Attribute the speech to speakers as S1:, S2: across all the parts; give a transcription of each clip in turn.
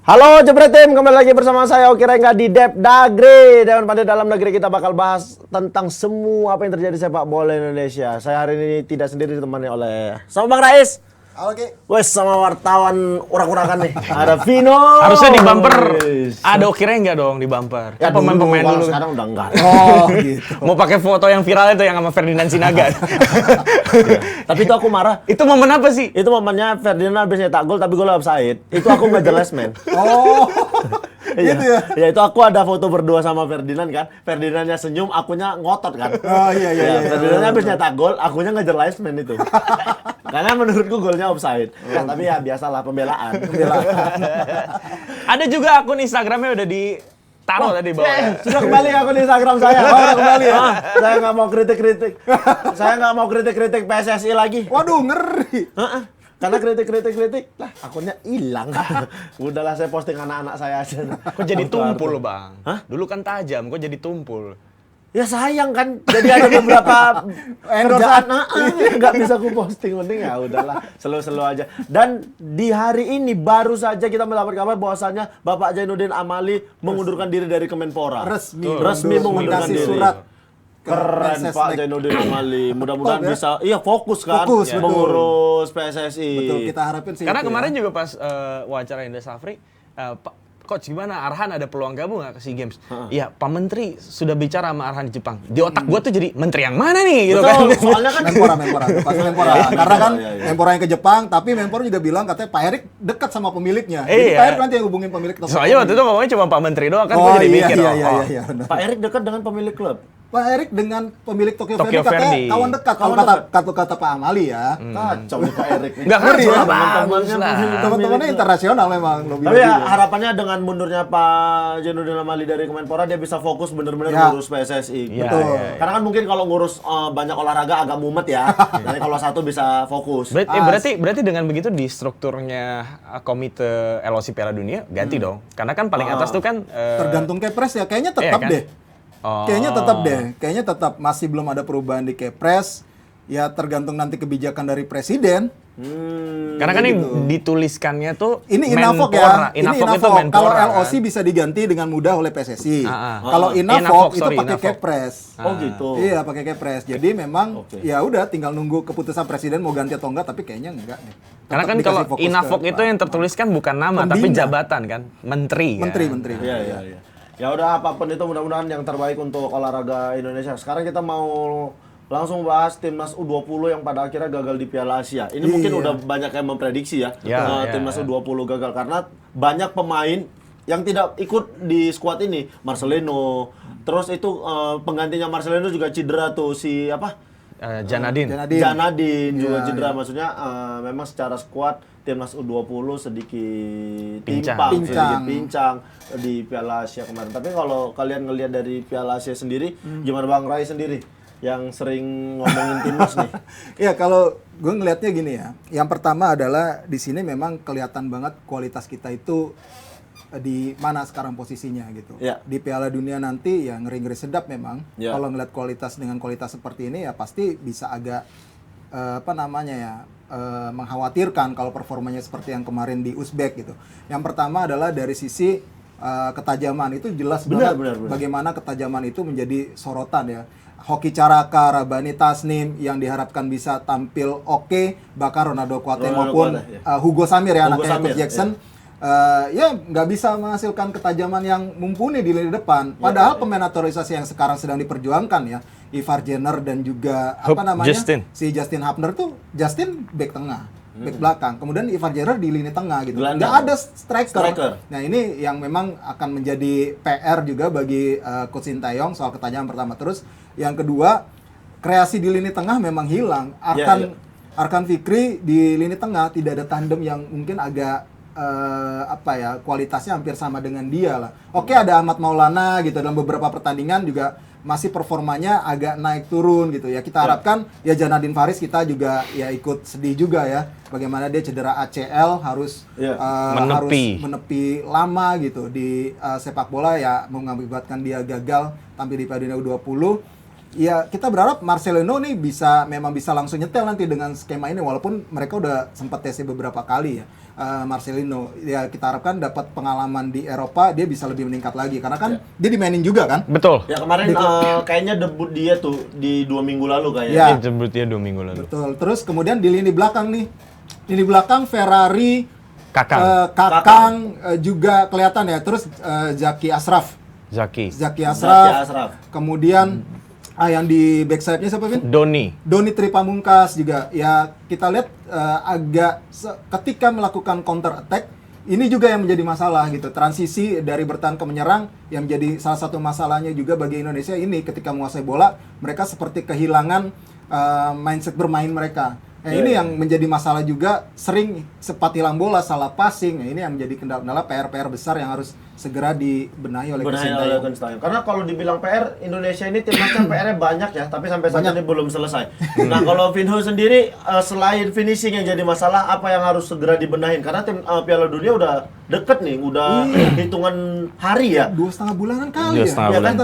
S1: Halo Jepret Tim, kembali lagi bersama saya Oki Rengga di Dep Dagri. Dan pada dalam negeri kita bakal bahas tentang semua apa yang terjadi sepak bola Indonesia. Saya hari ini tidak sendiri, ditemani oleh sama Bang Rais.
S2: Halo Ki.
S1: Wes, sama wartawan urak-urakan nih. Ada Vino.
S3: Harusnya di bumper ada Oki Rengga dong di bumper.
S1: Ya,
S3: Kan pemain-pemain
S1: kalau
S3: dulu.
S1: sekarang udah enggak.
S2: Oh gitu.
S3: Mau pakai foto yang viral itu yang sama Ferdinand Sinaga.
S1: Tapi itu aku marah.
S3: Itu momen apa sih?
S1: Itu momennya Ferdinand habis nyetak gol tapi gol offside. Itu aku ngejar lesman.
S2: Oh. Gitu ya.
S1: Ya itu aku ada foto berdua sama Ferdinand kan. Ferdinandnya senyum, akunya ngotot kan.
S2: Oh iya.
S1: Ferdinandnya habis nyetak gol, akunya ngejar linesman itu. Karena menurutku golnya offside. Nah, tapi ya biasalah pembelaan.
S3: Ada juga akun Instagramnya udah ditaruh tadi bawah.
S1: Sudah kembali akun Instagram saya. Sudah kembali ya. Saya nggak mau kritik-kritik. Saya nggak mau kritik-kritik PSSI lagi.
S2: Waduh, ngeri.
S1: Karena kritik, lah akunnya hilang. Udahlah, saya posting anak-anak saya aja.
S3: Kok jadi tumpul bang?
S1: Hah?
S3: Dulu kan tajam, kok jadi tumpul?
S1: Ya sayang kan, jadi ada beberapa kerjaan nggak bisa aku posting, penting ya udahlah, selo-selo aja. Dan di hari ini baru saja kita mendapat kabar bahwasannya Bapak Zainuddin Amali mengundurkan diri dari Kemenpora. Resmi mengundurkan
S2: Kasih
S1: diri.
S2: surat.
S1: Keren
S2: PSSI.
S1: Pak Zainuddin Amali, mudah-mudahan
S2: Top, ya?
S1: bisa, fokus kan,
S2: Fokus, betul.
S1: mengurus PSSI.
S2: Betul, kita harapin sih.
S3: Karena
S2: itu
S3: kemarin
S2: ya.
S3: juga pas wawancara Indra Safri, Pak Coach gimana Arhan ada peluang gabung nggak ke SEA Games? Iya, Pak Menteri sudah bicara sama Arhan di Jepang. Di otak gua tuh jadi menteri yang mana nih gitu
S1: Betul,
S3: kan.
S1: soalnya kan
S2: Menpora. Pasti Menpora. Karena kan
S1: Iya.
S2: Menpora yang ke Jepang, tapi Menpora juga bilang katanya Pak Erik dekat sama pemiliknya. Jadi
S3: Iya.
S2: Pak Erik nanti yang hubungin pemilik.
S3: Soalnya waktu itu ngomongnya cuma Pak Menteri doang kan,
S2: Oh
S3: gua jadi
S2: iya,
S3: mikir.
S2: iya. Benar.
S1: Pak Erik dekat dengan pemilik klub.
S2: Pak Erik dengan pemilik Tokyo
S3: Tokyo
S2: Verdy katanya
S3: Verdy.
S2: kawan dekat. Kalau kata Pak Amali ya.
S1: Kacau nih Pak Erik nih.
S3: Nggak
S2: Ngeri
S3: kerja
S2: ya,
S3: bagus lah.
S2: Teman-temannya internasional memang.
S1: Tapi ya harapannya dengan mundurnya Pak Zainuddin Amali dari Kemenpora dia bisa fokus bener-bener
S2: Ya.
S1: ngurus PSSI.
S3: Iya,
S2: Betul.
S3: iya.
S1: Karena kan mungkin kalau ngurus banyak olahraga agak mumet ya. Jadi kalau satu bisa fokus.
S3: Berarti dengan begitu di strukturnya komite LOC Piala Dunia ganti dong. Karena kan paling atas tuh kan
S2: Tergantung Kepres ya, kayaknya tetap
S3: kan?
S2: deh.
S3: Oh.
S2: Kayaknya tetap masih belum ada perubahan di Kepres. Ya tergantung nanti kebijakan dari presiden.
S3: Karena kan ini dituliskannya tuh
S2: Ini Inafok
S3: Menpora.
S2: ya. Ini
S3: Inafok itu
S2: Inafok. Kalau
S3: Menpora,
S2: LOC
S3: kan?
S2: bisa diganti dengan mudah oleh PSSI. Kalau
S3: Inafok,
S2: Inafok itu
S3: sorry,
S2: pakai
S3: Inafok.
S2: Kepres.
S1: Oh gitu.
S2: Iya, pakai Kepres. Jadi memang
S1: Oke.
S2: ya udah tinggal nunggu keputusan presiden mau ganti atau enggak, tapi kayaknya enggak nih.
S3: Karena
S2: Tetap
S3: kan
S2: dikasih
S3: kalau
S2: fokus
S3: Inafok
S2: ke
S3: itu yang tertuliskan bukan nama tapi
S2: Pembina.
S3: jabatan kan, menteri. Kan?
S2: menteri.
S1: Iya. Ya udah, apapun itu mudah-mudahan yang terbaik untuk olahraga Indonesia. Sekarang kita mau langsung bahas timnas U20 yang pada akhirnya gagal di Piala Asia. Ini mungkin udah banyak yang memprediksi ya, timnas U20 gagal karena banyak pemain yang tidak ikut di skuad ini. Marcelino, terus itu penggantinya Marcelino juga cedera tuh, si apa?
S3: Janadin.
S1: Janadin juga
S2: Iya,
S1: cedera. Maksudnya memang secara skuad timnas U20 sedikit
S3: Pincang.
S1: sedikit pincang di Piala Asia kemarin. Tapi kalau kalian ngelihat dari Piala Asia sendiri, gimana Bang Rai sendiri yang sering ngomongin timnas nih?
S2: Ya kalau gue ngelihatnya gini ya. Yang pertama adalah di sini memang kelihatan banget kualitas kita itu di mana sekarang posisinya gitu.
S1: Ya.
S2: Di Piala Dunia nanti ya ngeri-ngeri sedap memang.
S1: Ya.
S2: Kalau ngeliat kualitas dengan kualitas seperti ini ya pasti bisa agak mengkhawatirkan kalau performanya seperti yang kemarin di Uzbek gitu. Yang pertama adalah dari sisi ketajaman itu jelas
S1: Benar.
S2: bagaimana ketajaman itu menjadi sorotan ya. Hoki Caraka, Rabani Tasnim yang diharapkan bisa tampil oke, bahkan Ronaldo Kuate maupun Hugo Samir ya,
S1: Hugo
S2: anaknya
S1: Samir,
S2: Coach Jackson. Ya nggak bisa menghasilkan ketajaman yang mumpuni di lini depan. Padahal pemain naturalisasi yang sekarang sedang diperjuangkan ya, Ivar Jenner dan juga si Justin Hapner tuh back tengah, back belakang. Kemudian Ivar Jenner di lini tengah gitu.
S1: Gelandang.
S2: Nggak ada striker. Nah ini yang memang akan menjadi PR juga bagi Coach Sintayong soal ketajaman pertama. Terus yang kedua, kreasi di lini tengah memang hilang. Arkan Fikri di lini tengah tidak ada tandem yang mungkin agak kualitasnya hampir sama dengan dia lah. Oke, ada Ahmad Maulana gitu dalam beberapa pertandingan juga masih performanya agak naik turun gitu ya. Kita harapkan ya Janadin Faris kita juga ya ikut sedih juga ya. Bagaimana dia cedera ACL harus menepi lama gitu di sepak bola ya, mengakibatkan dia gagal tampil di Piala Dunia U20. Ya kita berharap Marcelino nih memang bisa langsung nyetel nanti dengan skema ini, walaupun mereka udah sempat tesnya beberapa kali ya. Marcelino ya kita harapkan dapat pengalaman di Eropa, dia bisa lebih meningkat lagi karena kan dia dimainin juga kan.
S3: Betul.
S1: Ya kemarin kayaknya debut dia tuh di 2 minggu lalu kayaknya.
S2: Ya.
S3: Debut dia 2 minggu lalu.
S2: Betul. Terus kemudian di lini belakang nih, lini belakang Ferrari,
S3: Kakang.
S2: juga kelihatan ya. Terus Zaki
S3: Zaki
S2: Ashraf. Kemudian yang di backside-nya siapa, Vin? Doni Tripamungkas juga. Ya kita lihat ketika melakukan counter attack ini juga yang menjadi masalah gitu. Transisi dari bertahan ke menyerang yang menjadi salah satu masalahnya juga bagi Indonesia ini, ketika menguasai bola mereka seperti kehilangan mindset bermain mereka. Ini yang menjadi masalah juga, sering sempat hilang bola, salah passing. Ini yang menjadi kendala PR besar yang harus segera dibenahi oleh Sintayong.
S1: Karena kalau dibilang PR, Indonesia ini timnasnya PR-nya banyak ya, tapi sampai saat ini belum selesai. Nah, kalau Vinho sendiri selain finishing yang jadi masalah, apa yang harus segera dibenahin? Karena tim Piala Dunia udah deket nih, udah hitungan hari ya.
S2: 2,5 bulanan kali ya.
S1: Ya kan,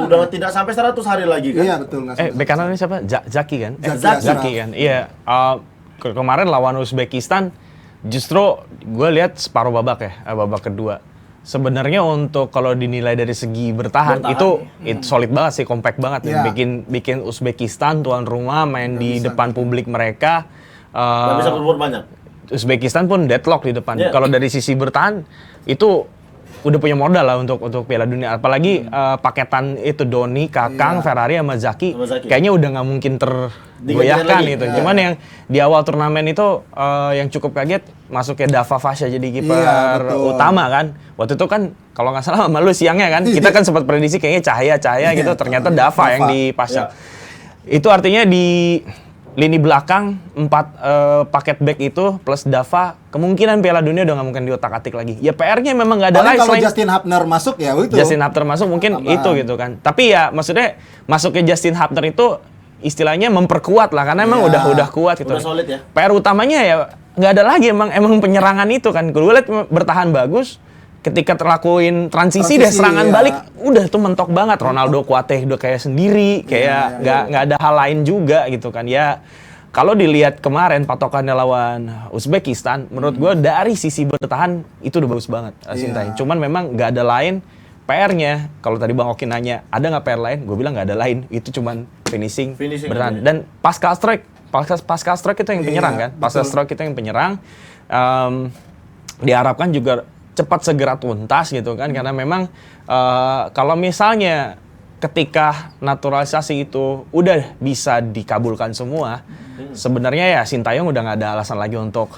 S1: udah tidak sampai 100 hari lagi kan?
S2: Iya betul.
S3: Bek kanan ini siapa? Zaki kan?
S2: Zaki
S3: kan? Iya. Kemarin lawan Uzbekistan, justru gue lihat separuh babak ya, babak kedua. Sebenarnya untuk kalau dinilai dari segi bertahan itu solid banget sih, compact banget ya. Bikin Uzbekistan tuan rumah main di depan publik mereka.
S1: Gak bisa berbuat banyak.
S3: Uzbekistan pun deadlock di depan. Kalau dari sisi bertahan itu udah punya modal lah untuk Piala Dunia. Apalagi paketan itu Doni, Kakang, Ferrari sama Zaki. Kayaknya udah nggak mungkin tergoyahkan gitu. Cuman yang di awal turnamen itu yang cukup kaget masuknya Dava Fasha jadi kiper utama kan. Waktu itu kan kalau nggak salah sama lu siangnya kan, kita kan sempat prediksi kayaknya Cahaya gitu. Ternyata Dava yang dipasang. Itu artinya di lini belakang 4 paket back itu plus Dava, kemungkinan Piala Dunia udah nggak mungkin diotak-atik lagi. Ya PR-nya memang nggak ada lain
S2: kalau Justin Hubner masuk ya itu.
S3: Justin Hubner masuk mungkin itu gitu kan. Tapi ya maksudnya masuknya Justin Hubner itu istilahnya memperkuat lah, karena emang udah kuat gitu.
S1: Udah solid ya.
S3: PR utamanya ya nggak ada lagi, emang penyerangan itu kan. Gue lihat bertahan bagus. Ketika terlakuin transisi deh serangan balik, udah tuh mentok banget. Ronaldo Kuate udah kayak sendiri, kayak nggak ada hal lain juga gitu kan. Ya kalau dilihat kemarin patokannya lawan Uzbekistan, menurut gue dari sisi bertahan itu udah bagus banget Sintayong. Cuman memang nggak ada lain. PR-nya, kalau tadi Bang Oki nanya, ada nggak PR lain? Gue bilang nggak ada lain. Itu cuman finishing bertahan. Dan pasca strike itu yang penyerang kan. Pasca strike itu yang penyerang. Diharapkan juga cepat segera tuntas gitu kan, karena memang kalau misalnya ketika naturalisasi itu udah bisa dikabulkan semua, sebenarnya ya Sintayong udah nggak ada alasan lagi untuk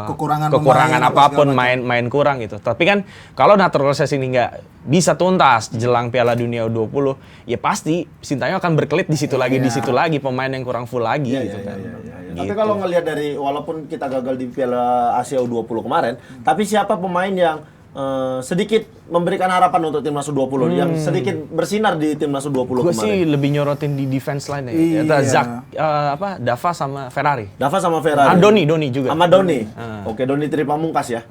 S3: kekurangan apapun main kurang gitu. Tapi kan kalau naturalisasi ini nggak bisa tuntas jelang Piala Dunia U20, ya pasti Sintayong akan berkelit di situ lagi pemain yang kurang full lagi gitu kan.
S1: Tapi kalau ngelihat dari, walaupun kita gagal di Piala Asia U20 kemarin, tapi siapa pemain yang sedikit memberikan harapan untuk timnas U20 yang sedikit bersinar di timnas U20 kemarin?
S3: Gue sih lebih nyorotin di defense line ya. Dava sama Ferrari. Doni juga.
S1: Sama Doni. Oke, Doni Tripamungkas ya.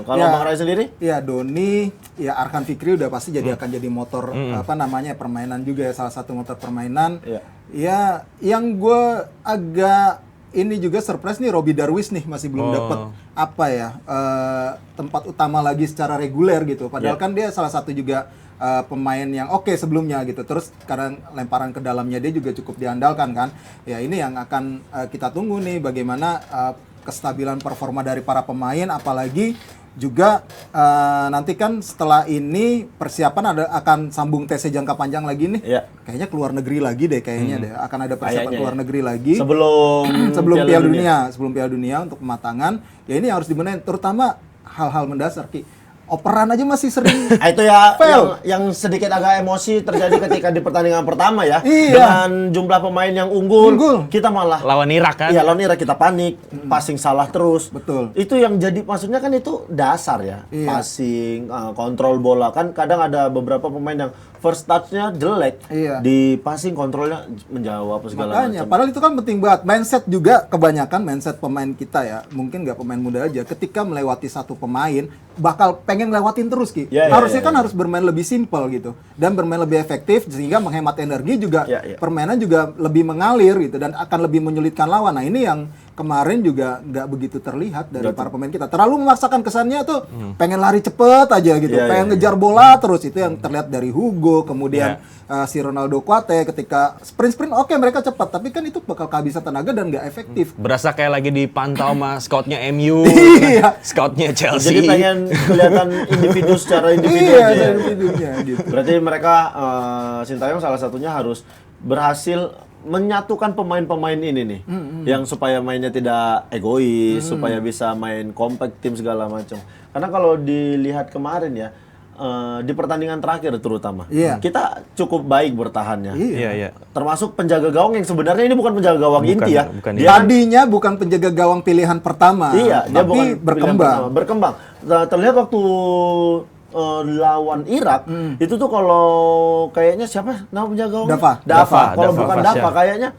S1: Kalau Bang Rai sendiri?
S2: Ya Doni, ya Arkan Fikri udah pasti akan jadi motor permainan juga ya, salah satu motor permainan. Ya yang gue agak ini juga surprise nih, Robbie Darwish nih masih belum dapat tempat utama lagi secara reguler gitu. Padahal kan dia salah satu juga pemain yang oke sebelumnya gitu. Terus kadang lemparan ke dalamnya dia juga cukup diandalkan kan. Ya ini yang akan kita tunggu nih, bagaimana kestabilan performa dari para pemain, apalagi juga nanti kan setelah ini persiapan akan sambung TC jangka panjang lagi nih. Kayaknya keluar negeri lagi deh deh. Akan ada persiapan keluar negeri lagi sebelum Piala Dunia untuk pematangan. Ya ini yang harus dibenahin, terutama hal-hal mendasar operan aja masih sering
S1: itu ya yang sedikit agak emosi terjadi ketika di pertandingan pertama ya. Dengan jumlah pemain yang unggul, kita malah
S3: lawan Irak kan.
S1: Iya, lawan Irak kita panik, passing salah terus.
S2: Betul.
S1: Itu yang jadi, maksudnya kan itu dasar ya. Passing, kontrol bola kan kadang ada beberapa pemain yang first touch-nya jelek,
S2: Iya.
S1: di passing kontrolnya menjawab segala
S2: Makanya,
S1: macam.
S2: padahal itu kan penting banget. Mindset juga kebanyakan mindset pemain kita ya. Mungkin nggak pemain muda aja. Ketika melewati satu pemain, bakal pengen lewatin terus Ki.
S1: Ya,
S2: Harusnya
S1: ya,
S2: kan harus bermain lebih simpel gitu dan bermain lebih efektif sehingga menghemat energi juga.
S1: Ya.
S2: Permainan juga lebih mengalir gitu dan akan lebih menyulitkan lawan. Nah ini yang kemarin juga nggak begitu terlihat dari para pemain kita. Terlalu memaksakan kesannya tuh pengen lari cepet aja gitu,
S1: Ya,
S2: pengen
S1: ya,
S2: ngejar bola terus. Itu yang terlihat dari Hugo, kemudian si Ronaldo Kuate ketika sprint oke mereka cepat, tapi kan itu bakal kehabisan tenaga dan nggak efektif.
S3: Berasa kayak lagi dipantau sama scoutnya MU,
S2: Iya.
S3: scoutnya Chelsea.
S1: Jadi pengen kelihatan individu secara individu
S2: Iya,
S1: aja ya.
S2: individunya gitu.
S1: Berarti mereka Sintayong salah satunya harus berhasil menyatukan pemain-pemain ini nih, yang supaya mainnya tidak egois, supaya bisa main compact tim segala macam. Karena kalau dilihat kemarin ya, di pertandingan terakhir terutama,
S2: Iya.
S1: kita cukup baik bertahannya.
S3: Iya.
S1: Termasuk penjaga gawang yang sebenarnya ini bukan penjaga gawang
S3: Bukan,
S1: inti ya.
S3: bukan
S1: Dia kan-
S2: Tadinya bukan penjaga gawang pilihan pertama,
S1: Iya, dia bukan
S2: tapi
S1: pilihan
S2: berkembang.
S1: pertama, berkembang. Nah, terlihat waktu lawan Irak itu tuh kalau kayaknya siapa nama penjaga gawangnya?
S2: Dava.
S1: Dava. Kalau
S3: Dava
S1: bukan
S3: Fasya.
S1: Dava kayaknya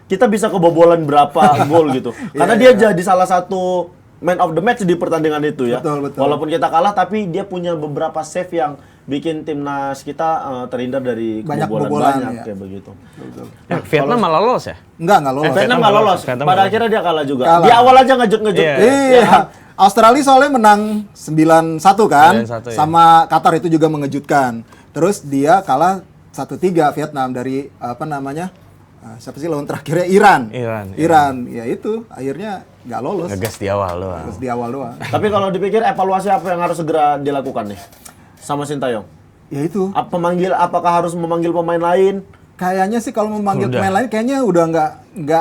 S1: kita bisa kebobolan berapa gol gitu. Karena dia jadi salah satu man of the match di pertandingan itu ya.
S2: Betul.
S1: Walaupun kita kalah tapi dia punya beberapa save yang bikin timnas kita terhindar dari
S2: Banyak
S1: kebobolan
S2: kebobolan,
S1: banyak
S2: ya.
S1: kayak begitu.
S3: Vietnam malah lolos ya?
S2: Enggak lolos.
S1: Vietnam nggak lolos.
S3: Vietnam
S1: Pada
S3: nggak
S1: akhirnya dia kalah juga.
S2: Kalah.
S1: Di awal aja ngejut-ngejut.
S3: Iya.
S2: Iya. Australia soalnya menang 9-1 kan,
S3: 9-1 ya.
S2: sama Qatar itu juga mengejutkan. Terus dia kalah 1-3 Vietnam dari apa namanya? Siapa sih lawan terakhirnya Iran.
S3: Iran.
S2: Ya itu akhirnya nggak lolos.
S3: Ngegas di awal doang.
S2: Terus di awal doang.
S1: Tapi kalau dipikir evaluasi apa yang harus segera dilakukan nih sama Sintayong?
S2: Ya itu.
S1: Apakah harus memanggil pemain lain?
S2: Kayaknya sih kalau memanggil
S3: Udah.
S2: pemain lain kayaknya udah nggak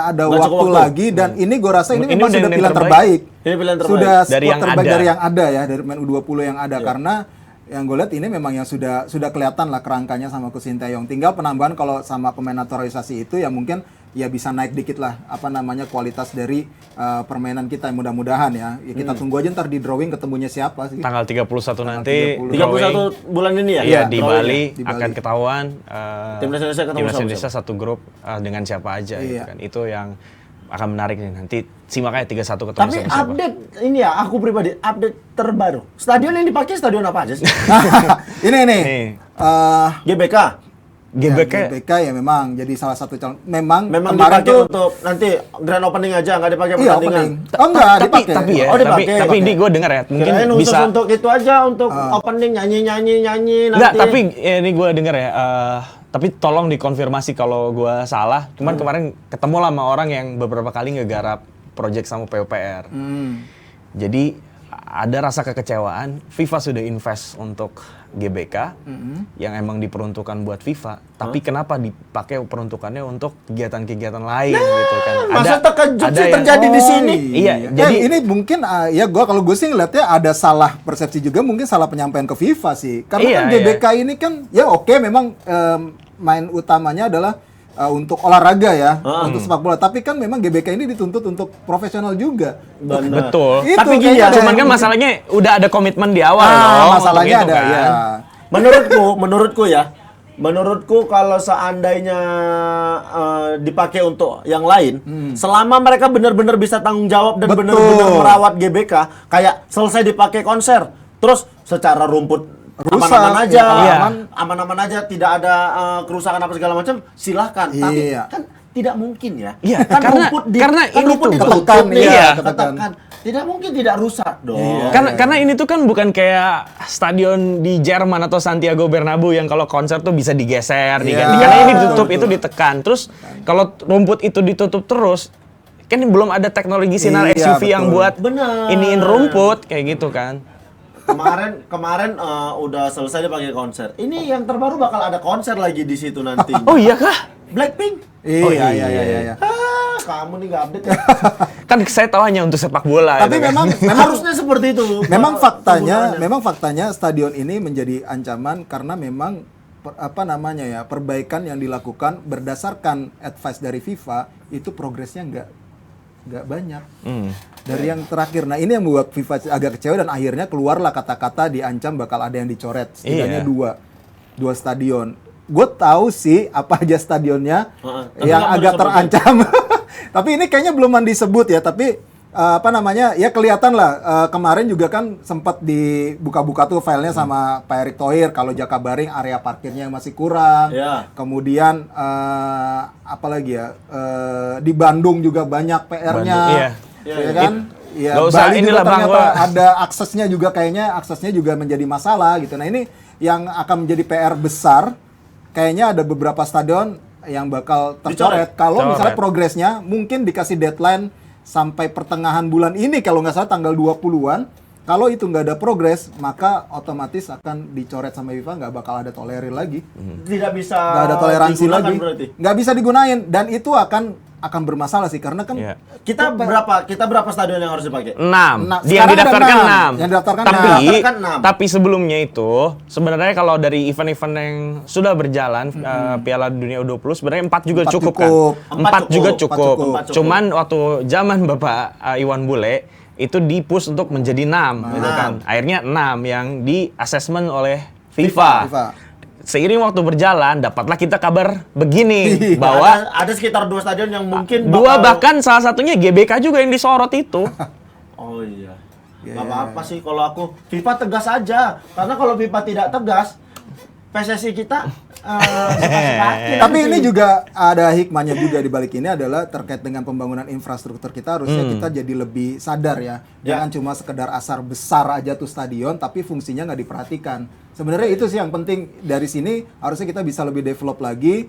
S2: ada
S1: Nggak cukup
S2: waktu
S1: waktu.
S2: lagi dan ini gue rasa ini
S3: Ini
S2: memang
S3: udah
S2: sudah
S3: yang
S2: pilihan
S3: terbaik.
S2: terbaik.
S1: Ini pilihan terbaik.
S2: Sudah
S3: Dari
S2: squad
S3: yang
S2: terbaik
S3: ada.
S2: dari yang ada ya, dari pemain U20 yang ada karena yang gue lihat ini memang yang sudah kelihatan lah kerangkanya sama Coach Sintayong. Tinggal penambahan kalau sama pemain naturalisasi itu ya mungkin ya bisa naik dikit lah apa namanya kualitas dari permainan kita mudah-mudahan ya. Ya kita tunggu aja ntar di drawing ketemunya siapa sih.
S3: Tanggal 31 nanti
S2: 30.
S1: 31 bulan ini ya?
S3: Iya, di
S1: drawing
S3: Bali
S2: Di
S3: akan
S2: Bali.
S3: ketahuan
S1: Timnas Indonesia ketemu
S3: Timnas
S1: sama
S3: Indonesia satu grup dengan siapa aja gitu
S2: Iya.
S3: kan. Itu yang akan menarik nih. Nanti simak aja 31 ketemu
S1: Tapi
S3: sama siapa.
S1: update ini ya, aku pribadi update terbaru. Stadion yang dipakai stadion apa aja sih?
S2: ini nih.
S3: Nih.
S1: GBK.
S3: GBK
S2: Ya, GBK ya memang jadi salah satu calon. Memang
S1: Memang
S2: kemarin
S1: dipakai
S2: tuh
S1: untuk nanti grand opening aja, nggak dipakai
S2: iya
S1: pertandingan.
S2: opening. Oh enggak dipakai.
S3: tapi ya,
S1: Oh,
S3: tapi
S1: dipakai.
S3: ini gue dengar ya, mungkin
S1: Kirain khusus
S3: bisa
S1: untuk itu aja, untuk opening nyanyi nanti.
S3: Enggak, tapi ini gue dengar ya, tapi tolong dikonfirmasi kalau gue salah. Cuman kemarin ketemu lah sama orang yang beberapa kali ngegarap project sama PUPR. Jadi ada rasa kekecewaan, FIFA sudah invest untuk GBK yang emang diperuntukkan buat FIFA, tapi kenapa dipakai peruntukannya untuk kegiatan-kegiatan lain gitu kan?
S1: masa terkejut sih
S3: yang-
S1: terjadi di sini?
S3: Iya, jadi
S2: ini mungkin ya kalau gue sih ngeliatnya ada salah persepsi juga, mungkin salah penyampaian ke FIFA sih. Karena
S3: Iya,
S2: kan GBK ini kan ya oke memang main utamanya adalah untuk olahraga ya, untuk sepak bola. Tapi kan memang GBK ini dituntut untuk profesional juga.
S1: Benar.
S3: betul.
S2: Itu
S1: Tapi gini
S2: kayaknya
S1: ya,
S2: ada
S3: Cuman
S2: yang-
S3: kan masalahnya udah ada komitmen di awal dong. untuk
S2: masalahnya
S3: itu
S2: ada
S3: kan.
S2: ya.
S1: Menurutku kalau seandainya dipakai untuk yang lain, selama mereka benar-benar bisa tanggung jawab dan
S2: Betul.
S1: benar-benar merawat GBK, kayak selesai dipakai konser, terus secara rumput
S2: Rusak,
S1: aman-aman aja,
S2: ya,
S1: aman-aman aja, tidak ada kerusakan apa segala macam, silahkan. Tapi
S2: Iya.
S1: kan tidak mungkin ya.
S3: Iya,
S1: kan
S3: karena ini
S1: rumput
S3: tuh,
S1: ditutup
S2: ketekan,
S1: nih,
S2: iya,
S1: ketekan. Tidak mungkin tidak rusak dong.
S3: Karena ini tuh kan bukan kayak stadion di Jerman atau Santiago Bernabeu yang kalau konser tuh bisa digeser, diganti.
S2: Iya,
S3: Karena ini ditutup,
S2: betul.
S3: itu ditekan. Terus kalau rumput itu ditutup terus, kan belum ada teknologi sinar
S2: Iya,
S3: SUV yang
S2: betul.
S3: buat
S1: Benar.
S3: iniin rumput kayak gitu kan.
S1: Kemarin udah selesai dipakai konser. Ini yang terbaru bakal ada konser lagi di situ nanti.
S3: Oh iya kah?
S1: Blackpink.
S2: Iya.
S1: Kamu nih nggak update ya?
S3: Kan saya tahu hanya untuk sepak bola.
S2: Tapi
S3: gitu kan.
S2: memang
S1: Harusnya seperti itu.
S2: memang faktanya stadion ini menjadi ancaman karena memang perbaikan yang dilakukan berdasarkan advice dari FIFA itu progresnya nggak banyak. Dari yang terakhir. Nah, ini yang membuat FIFA agak kecewa dan akhirnya keluarlah kata-kata diancam bakal ada yang dicoret. Setidaknya
S3: Iya.
S2: dua stadion. gue tahu sih apa aja stadionnya
S1: Tapi
S2: yang
S1: nggak
S2: agak
S1: mau
S2: terancam. Tapi ini kayaknya belum disebut ya, tapi ya kelihatan lah kemarin juga kan sempat dibuka-buka tuh filenya sama Pak Erick Thohir kalau Jakabaring area parkirnya yang masih kurang.
S1: Ya.
S2: Kemudian apalagi ya di Bandung juga banyak PR-nya. Ya kan? Ya,
S3: Gak usah
S2: Bali
S3: inilah
S2: juga
S3: Bang,
S2: ternyata ada aksesnya juga menjadi masalah gitu. Nah ini yang akan menjadi PR besar, kayaknya ada beberapa stadion yang bakal tercoret. Kalau misalnya progresnya mungkin dikasih deadline sampai pertengahan bulan ini kalau nggak salah tanggal 20-an. Kalau itu nggak ada progres, maka otomatis akan dicoret sama FIFA, nggak bakal ada tolerir lagi.
S1: Tidak bisa
S2: Nggak ada toleransi lagi.
S1: berarti.
S2: Nggak bisa digunain dan itu akan bermasalah sih karena kan
S1: Kita berapa stadion yang harus dipakai?
S3: 6. Dia yang
S2: Sekarang ada
S3: didaftarkan 6.
S2: Yang didaftarkan
S3: Tapi sebelumnya itu sebenarnya kalau dari event-event yang sudah berjalan Piala Dunia U20 sebenarnya 4 juga cukup kan. 4 juga cukup. Cuman waktu zaman Bapak Iwan Bule itu di-push untuk menjadi 6 gitu kan. Akhirnya 6 yang di-assessment oleh FIFA. Seiring waktu berjalan, dapatlah kita kabar begini bahwa
S1: ada sekitar 2 stadion yang mungkin
S3: bahkan salah satunya GBK juga yang disorot itu.
S1: Oh iya. Gak apa-apa sih kalau aku FIFA tegas aja. Karena kalau FIFA tidak tegas, PSSI kita
S2: Tapi ini juga ada hikmahnya juga di balik ini adalah terkait dengan pembangunan infrastruktur kita harusnya kita jadi lebih sadar ya. Jangan cuma sekedar asar besar aja tuh stadion tapi fungsinya nggak diperhatikan. Sebenarnya itu sih yang penting dari sini harusnya kita bisa lebih develop lagi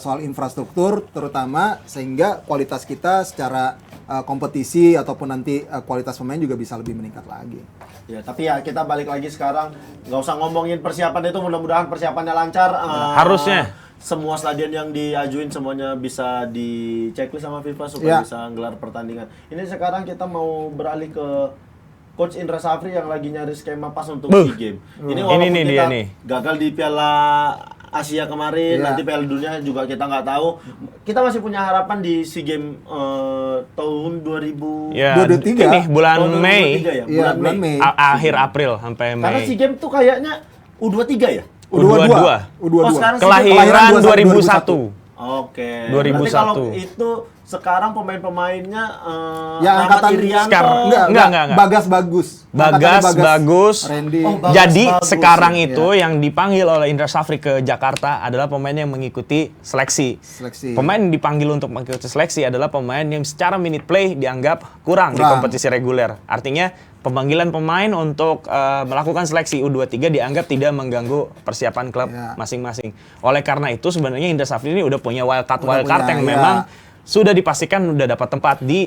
S2: soal infrastruktur terutama sehingga kualitas kita secara kompetisi ataupun nanti kualitas pemain juga bisa lebih meningkat lagi.
S1: Ya, tapi ya kita balik lagi sekarang nggak usah ngomongin persiapan itu, mudah-mudahan persiapannya lancar.
S3: Harusnya
S1: semua stadion yang diajuin semuanya bisa di checklist sama FIFA supaya bisa gelar pertandingan. Ini sekarang kita mau beralih ke Coach Indra Safri yang lagi nyari skema pas untuk SEA Games. Ini walaupun kita gagal di Piala Asia kemarin, nanti Piala Dunia juga kita nggak tahu. Kita masih punya harapan di SEA Games tahun
S3: 2023. Ini bulan Mei.
S2: Ya? Bulan Mei.
S3: Akhir April sampai Mei.
S1: Karena SEA Games tuh kayaknya U23 ya?
S3: U22.
S1: Oh,
S3: Kelahiran 2001.
S1: Oke.
S3: 2001.
S1: Berarti kalau itu sekarang pemain-pemainnya
S2: yang angkatan
S3: enggak.
S2: Bagas bagus.
S3: Randy. Jadi sekarang itu yang dipanggil oleh Indra Safri ke Jakarta adalah pemain yang mengikuti seleksi. Pemain yang dipanggil untuk mengikuti seleksi adalah pemain yang secara minute play dianggap kurang di kompetisi reguler. Artinya pemanggilan pemain untuk melakukan seleksi U23 dianggap tidak mengganggu persiapan klub masing-masing. Oleh karena itu sebenarnya Indra Safri ini udah punya wildcard yang memang sudah dipastikan udah dapat tempat di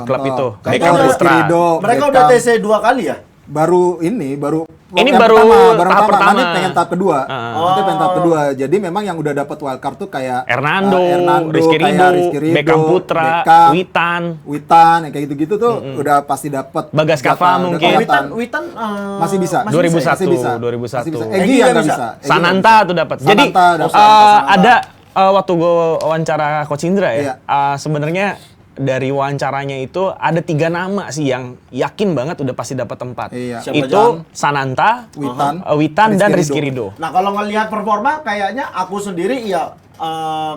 S3: klub itu.
S1: Bekam Putra. Mereka udah TC 2 kali ya?
S2: Baru tahap pertama. Nanti pengen tahap kedua. Jadi memang yang udah dapat wildcard tuh kayak
S3: Hernando, Rizky Ridho, Bekam Putra, Witan
S2: yang kayak gitu-gitu tuh udah pasti dapat.
S3: Bagas Kava mungkin.
S1: Witan
S2: masih bisa.
S3: 2001.
S2: Egy yang nggak bisa.
S3: Sananta tuh dapat. Jadi ada waktu gue wawancara Coach Indra ya, sebenarnya dari wawancaranya itu ada 3 nama sih yang yakin banget udah pasti dapat tempat. Itu Sananta, Witan dan Rizky Ridho.
S1: Nah kalau ngelihat performa kayaknya aku sendiri ya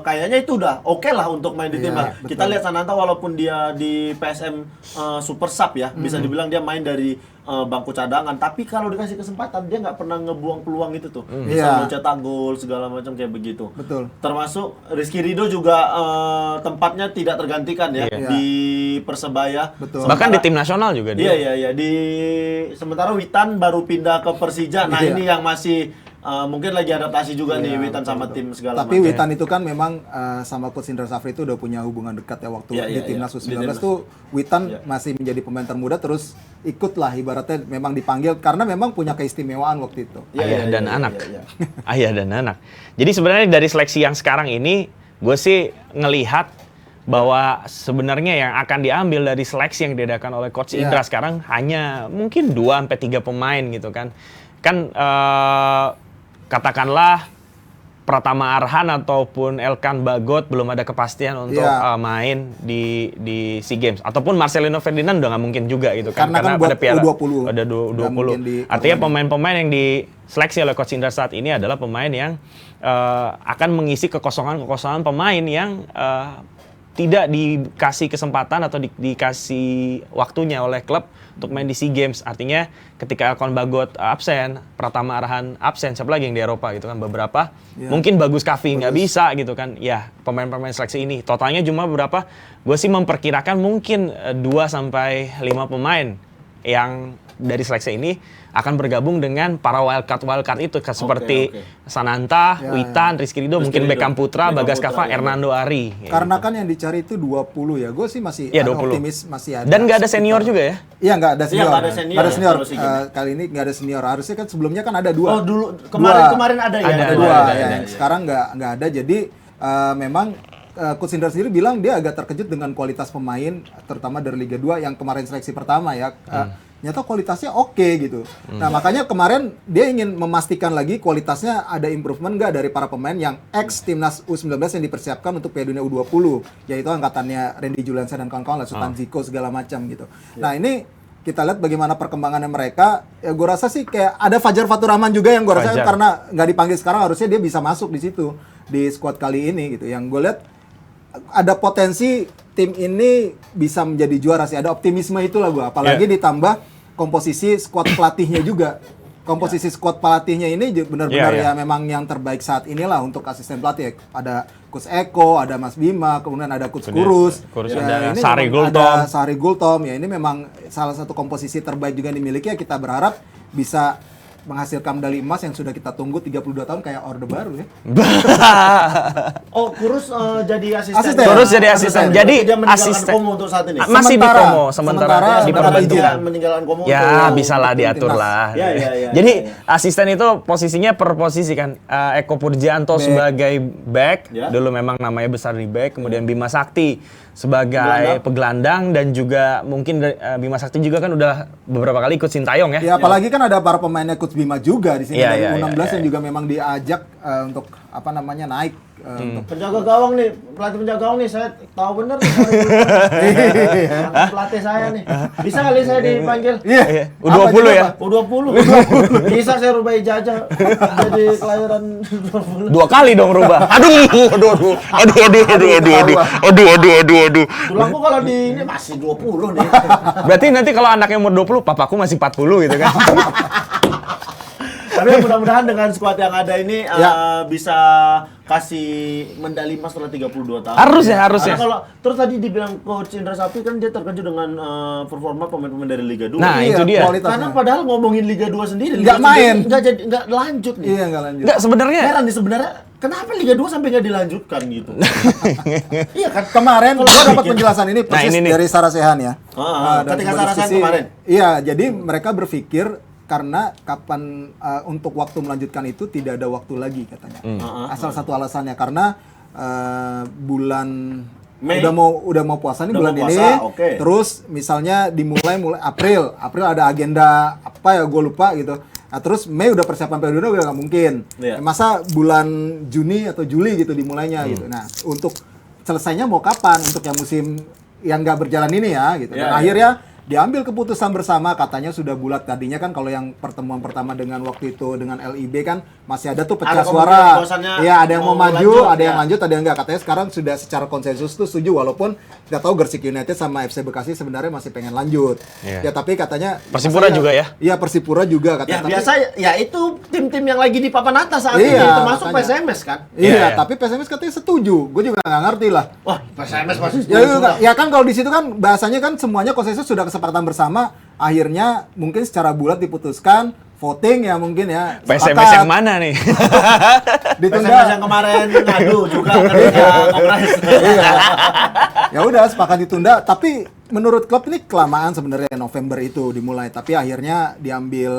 S1: kayaknya itu udah oke lah untuk main di timnas. Kita lihat Sananta walaupun dia di PSM super sub ya, bisa dibilang dia main dari bangku cadangan, tapi kalau dikasih kesempatan dia nggak pernah ngebuang peluang itu tuh. Bisa mencetak gol segala macam kayak begitu.
S2: Betul.
S1: Termasuk Rizky Ridho juga tempatnya tidak tergantikan ya di Persebaya.
S2: Betul.
S3: Bahkan di tim nasional juga dia.
S1: Iya. Sementara Witan baru pindah ke Persija. Nah, ini yang masih mungkin lagi adaptasi juga nih Witan sama tim segala
S2: macam. Tapi Witan itu kan memang sama Coach Indra Safri itu udah punya hubungan dekat ya waktu di timnas U19 tuh Witan masih menjadi pemain termuda terus ikutlah ibaratnya memang dipanggil karena memang punya keistimewaan waktu itu.
S3: Ayah dan anak. Jadi sebenarnya dari seleksi yang sekarang ini gue sih ngelihat bahwa sebenarnya yang akan diambil dari seleksi yang diadakan oleh Coach Indra sekarang hanya mungkin 2-3 pemain gitu kan. Katakanlah Pratama Arhan ataupun Elkan Bagot belum ada kepastian untuk main di SEA Games, ataupun Marcelino Ferdinand udah nggak mungkin juga gitu kan,
S2: karena
S3: pada piala
S2: U20.
S3: ada 20. Artinya pemain-pemain yang diseleksi oleh Coach Indra saat ini adalah pemain yang akan mengisi kekosongan pemain yang tidak dikasih kesempatan atau dikasih waktunya oleh klub untuk main di SEA Games. Artinya ketika Elkan Bagot absen, Pratama Arhan absen, siapa lagi yang di Eropa gitu kan, beberapa. Mungkin Bagus Kavi nggak bisa gitu kan. Ya, pemain-pemain seleksi ini. Totalnya cuma berapa? Gue sih memperkirakan mungkin 2-5 pemain yang dari seleksi ini akan bergabung dengan para wildcard itu seperti Sananta, Witan, Rizky Ridho, mungkin Beckham Putra, Bagas Kava, Hernando Ari.
S2: Karena kan yang dicari itu 20 ya. Gue sih masih optimis masih ada.
S3: Dan nggak ada senior juga ya?
S2: Iya, nggak ada senior.
S1: Nggak ada senior.
S2: Kali ini nggak ada senior. Harusnya kan sebelumnya kan ada 2.
S1: Oh, dulu kemarin ada ya.
S2: Ada 2 ya. Sekarang nggak ada. Jadi memang Coach Indra sendiri bilang dia agak terkejut dengan kualitas pemain, terutama dari Liga 2 yang kemarin seleksi pertama ya. Ternyata kualitasnya oke gitu. Nah, makanya kemarin dia ingin memastikan lagi kualitasnya ada improvement nggak dari para pemain yang ex timnas U19 yang dipersiapkan untuk Piala Dunia U20, yaitu angkatannya Randy Juliansyah dan kawan-kawan, Sultan Ziko segala macam gitu. Nah, ini kita lihat bagaimana perkembangannya mereka. Ya gue rasa sih kayak ada Fajar Fatur Rahman juga yang gue rasa karena nggak dipanggil sekarang harusnya dia bisa masuk di situ di squad kali ini gitu. Yang gue lihat ada potensi tim ini bisa menjadi juara sih. Ada optimisme itulah gue. Apalagi ditambah komposisi squad pelatihnya juga. Komposisi squad pelatihnya ini benar-benar ya memang yang terbaik saat inilah untuk asisten pelatih. Ada Coach Eko, ada Mas Bima, kemudian ada Coach Kurus.
S3: Ada
S2: ini
S3: Sari Gultom.
S2: Ada Sari Gultom. Ya ini memang salah satu komposisi terbaik juga yang dimiliki. Ya kita berharap bisa menghasilkan medali emas yang sudah kita tunggu 32 tahun kayak Orde Baru ya.
S1: Oh, Kurus jadi asisten.
S3: Kurus jadi asisten. Jadi
S1: dia meninggalkan
S3: asisten
S1: Komo untuk saat ini.
S3: Masih di Komo sementara
S1: diperbantukan meninggalkan Komo.
S3: Ya, bisa lah diatur lah.
S1: Ya.
S3: Jadi asisten itu posisinya per posisi kan. Eko Purjanto sebagai back, dulu memang namanya besar di back, kemudian Bima Sakti sebagai pegelandang dan juga mungkin Bima Sakti juga kan udah beberapa kali ikut Sintayong ya.
S2: Ya apalagi kan ada para pemainnya Coach Bima juga di sini dari U16 yang juga memang diajak untuk naik.
S1: Penjaga gawang nih, pelatih penjaga gawang nih, saya tahu bener nih. Pelatih saya nih. Bisa kali saya dipanggil?
S3: Iya. U20 ya?
S1: U20. Bisa saya rubah ijazah jadi kelahiran 20.
S3: 2 kali dong rubah. Aduh.
S1: Tulangku kalau di ini masih 20 nih.
S3: Berarti nanti kalau anaknya umur 20, papaku masih 40 gitu kan.
S1: Tapi mudah-mudahan dengan skuad yang ada ini bisa kasih medali emas setelah 32 tahun.
S3: Harusnya.
S1: Karena kalau terus tadi dibilang Coach Indra Sapri kan dia terkejut dengan performa pemain-pemain dari Liga 2.
S3: Nah, itu dia.
S1: Karena padahal ngomongin Liga 2 sendiri
S2: nggak main.
S1: Nggak lanjut nih.
S2: Iya, nggak lanjut.
S3: Nggak, sebenarnya
S1: heran nih sebenarnya kenapa Liga 2 sampai nggak dilanjutkan gitu. Iya kan?
S2: Kemarin gua dapat penjelasan ini persis dari Sarasehan ya.
S1: Ketika Sarasehan kemarin.
S2: Iya, jadi mereka berpikir karena kapan untuk waktu melanjutkan itu tidak ada waktu lagi katanya. Asal satu alasannya karena bulan Mei. udah mau puasa nih bulan ini. Terus misalnya dimulai April ada agenda apa ya gue lupa gitu. Nah, terus Mei udah persiapan Piala Dunia udah nggak mungkin. Masa bulan Juni atau Juli gitu dimulainya gitu. Nah, untuk selesainya mau kapan untuk yang musim yang nggak berjalan ini ya gitu. Dan akhirnya diambil keputusan bersama, katanya sudah bulat. Tadinya kan kalau yang pertemuan pertama dengan waktu itu dengan LIB kan masih ada tuh pecah suara. Iya, ada yang mau maju, ada yang lanjut, ada yang enggak. Katanya sekarang sudah secara konsensus tuh setuju, walaupun kita tahu Gersik United sama FC Bekasi sebenarnya masih pengen lanjut. Ya tapi katanya
S3: Persipura juga ya?
S2: Iya, Persipura juga katanya.
S1: Ya biasa ya itu tim-tim yang lagi di papan atas saat ini, termasuk PSMS kan.
S2: Iya, tapi PSMS katanya setuju. Gue juga nggak ngerti lah.
S1: Wah, PSMS pasti
S2: ya kan kalau di situ kan bahasanya kan semuanya konsensus sudah kesepakatan bersama, akhirnya mungkin secara bulat diputuskan voting ya mungkin ya.
S3: PSMS yang mana nih?
S1: PSMS yang kemarin ngadu juga kan kongres.
S2: Ya udah sepakat ditunda, tapi menurut klub ini kelamaan sebenarnya November itu dimulai, tapi akhirnya diambil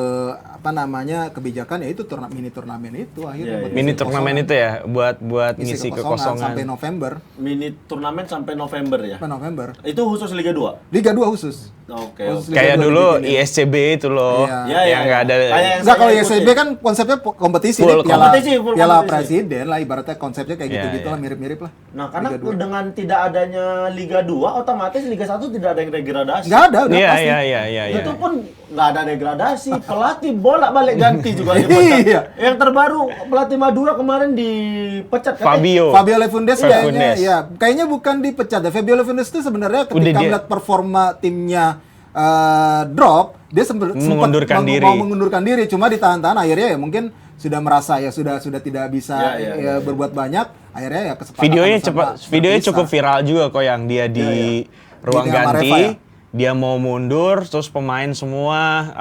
S2: kebijakan yaitu mini turnamen itu akhirnya.
S3: Mini turnamen itu ya buat ngisi kekosongan
S2: sampai November.
S1: Mini turnamen sampai November ya.
S2: Sampai November.
S1: Itu khusus Liga 2.
S2: Liga 2 khusus.
S1: Oke.
S3: Kayak dulu ISCB itu loh, yang nggak ada.
S2: Enggak, kalau ISCB kan konsepnya kompetisi,
S3: Full
S2: piala presiden lah, ibaratnya konsepnya kayak gitu-gitu lah, mirip-mirip lah.
S1: Nah, karena dengan tidak adanya Liga 2, otomatis Liga 1 tidak ada yang degradasi.
S2: Nggak ada, udah pasti.
S3: Iya.
S1: Itu pun nggak ada degradasi, pelatih bolak-balik ganti juga dipecat.
S2: Iya.
S1: Yang terbaru pelatih Madura kemarin dipecat kan?
S2: Fabio Lefundes kayaknya, ya kayaknya bukan dipecat. Fabio Lefundes itu sebenarnya ketika melihat performa timnya drop, dia sempat mau mengundurkan diri, cuma ditahan-tahan, akhirnya ya mungkin sudah merasa ya sudah tidak bisa berbuat banyak, akhirnya ya kesepakatan
S3: videonya cukup viral juga kok, yang dia di ruang ganti, dia mau mundur, terus pemain semua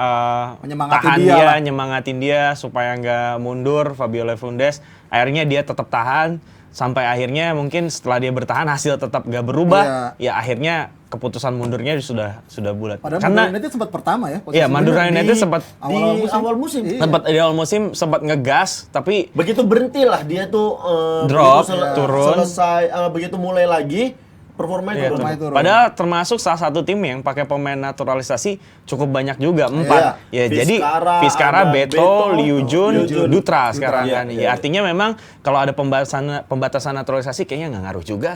S3: nyemangatin dia supaya nggak mundur. Fabio Lefundes akhirnya dia tetap tahan sampai akhirnya mungkin setelah dia bertahan hasil tetap nggak berubah, ya akhirnya keputusan mundurnya sudah bulat.
S2: Padahal Madura United sempat pertama ya.
S3: Iya, Madura United sempat
S1: di awal musim.
S3: Di awal musim sempat ngegas, tapi
S1: begitu berhentilah dia tuh
S3: drop, turun.
S1: Selesai begitu mulai lagi performanya turun.
S3: Padahal termasuk salah satu tim yang pakai pemain naturalisasi cukup banyak juga, 4. Ya, jadi Vizcara, Beto, Liu Jun, Dutra sekarang kan. Ya, artinya memang kalau ada pembatasan naturalisasi kayaknya nggak ngaruh juga.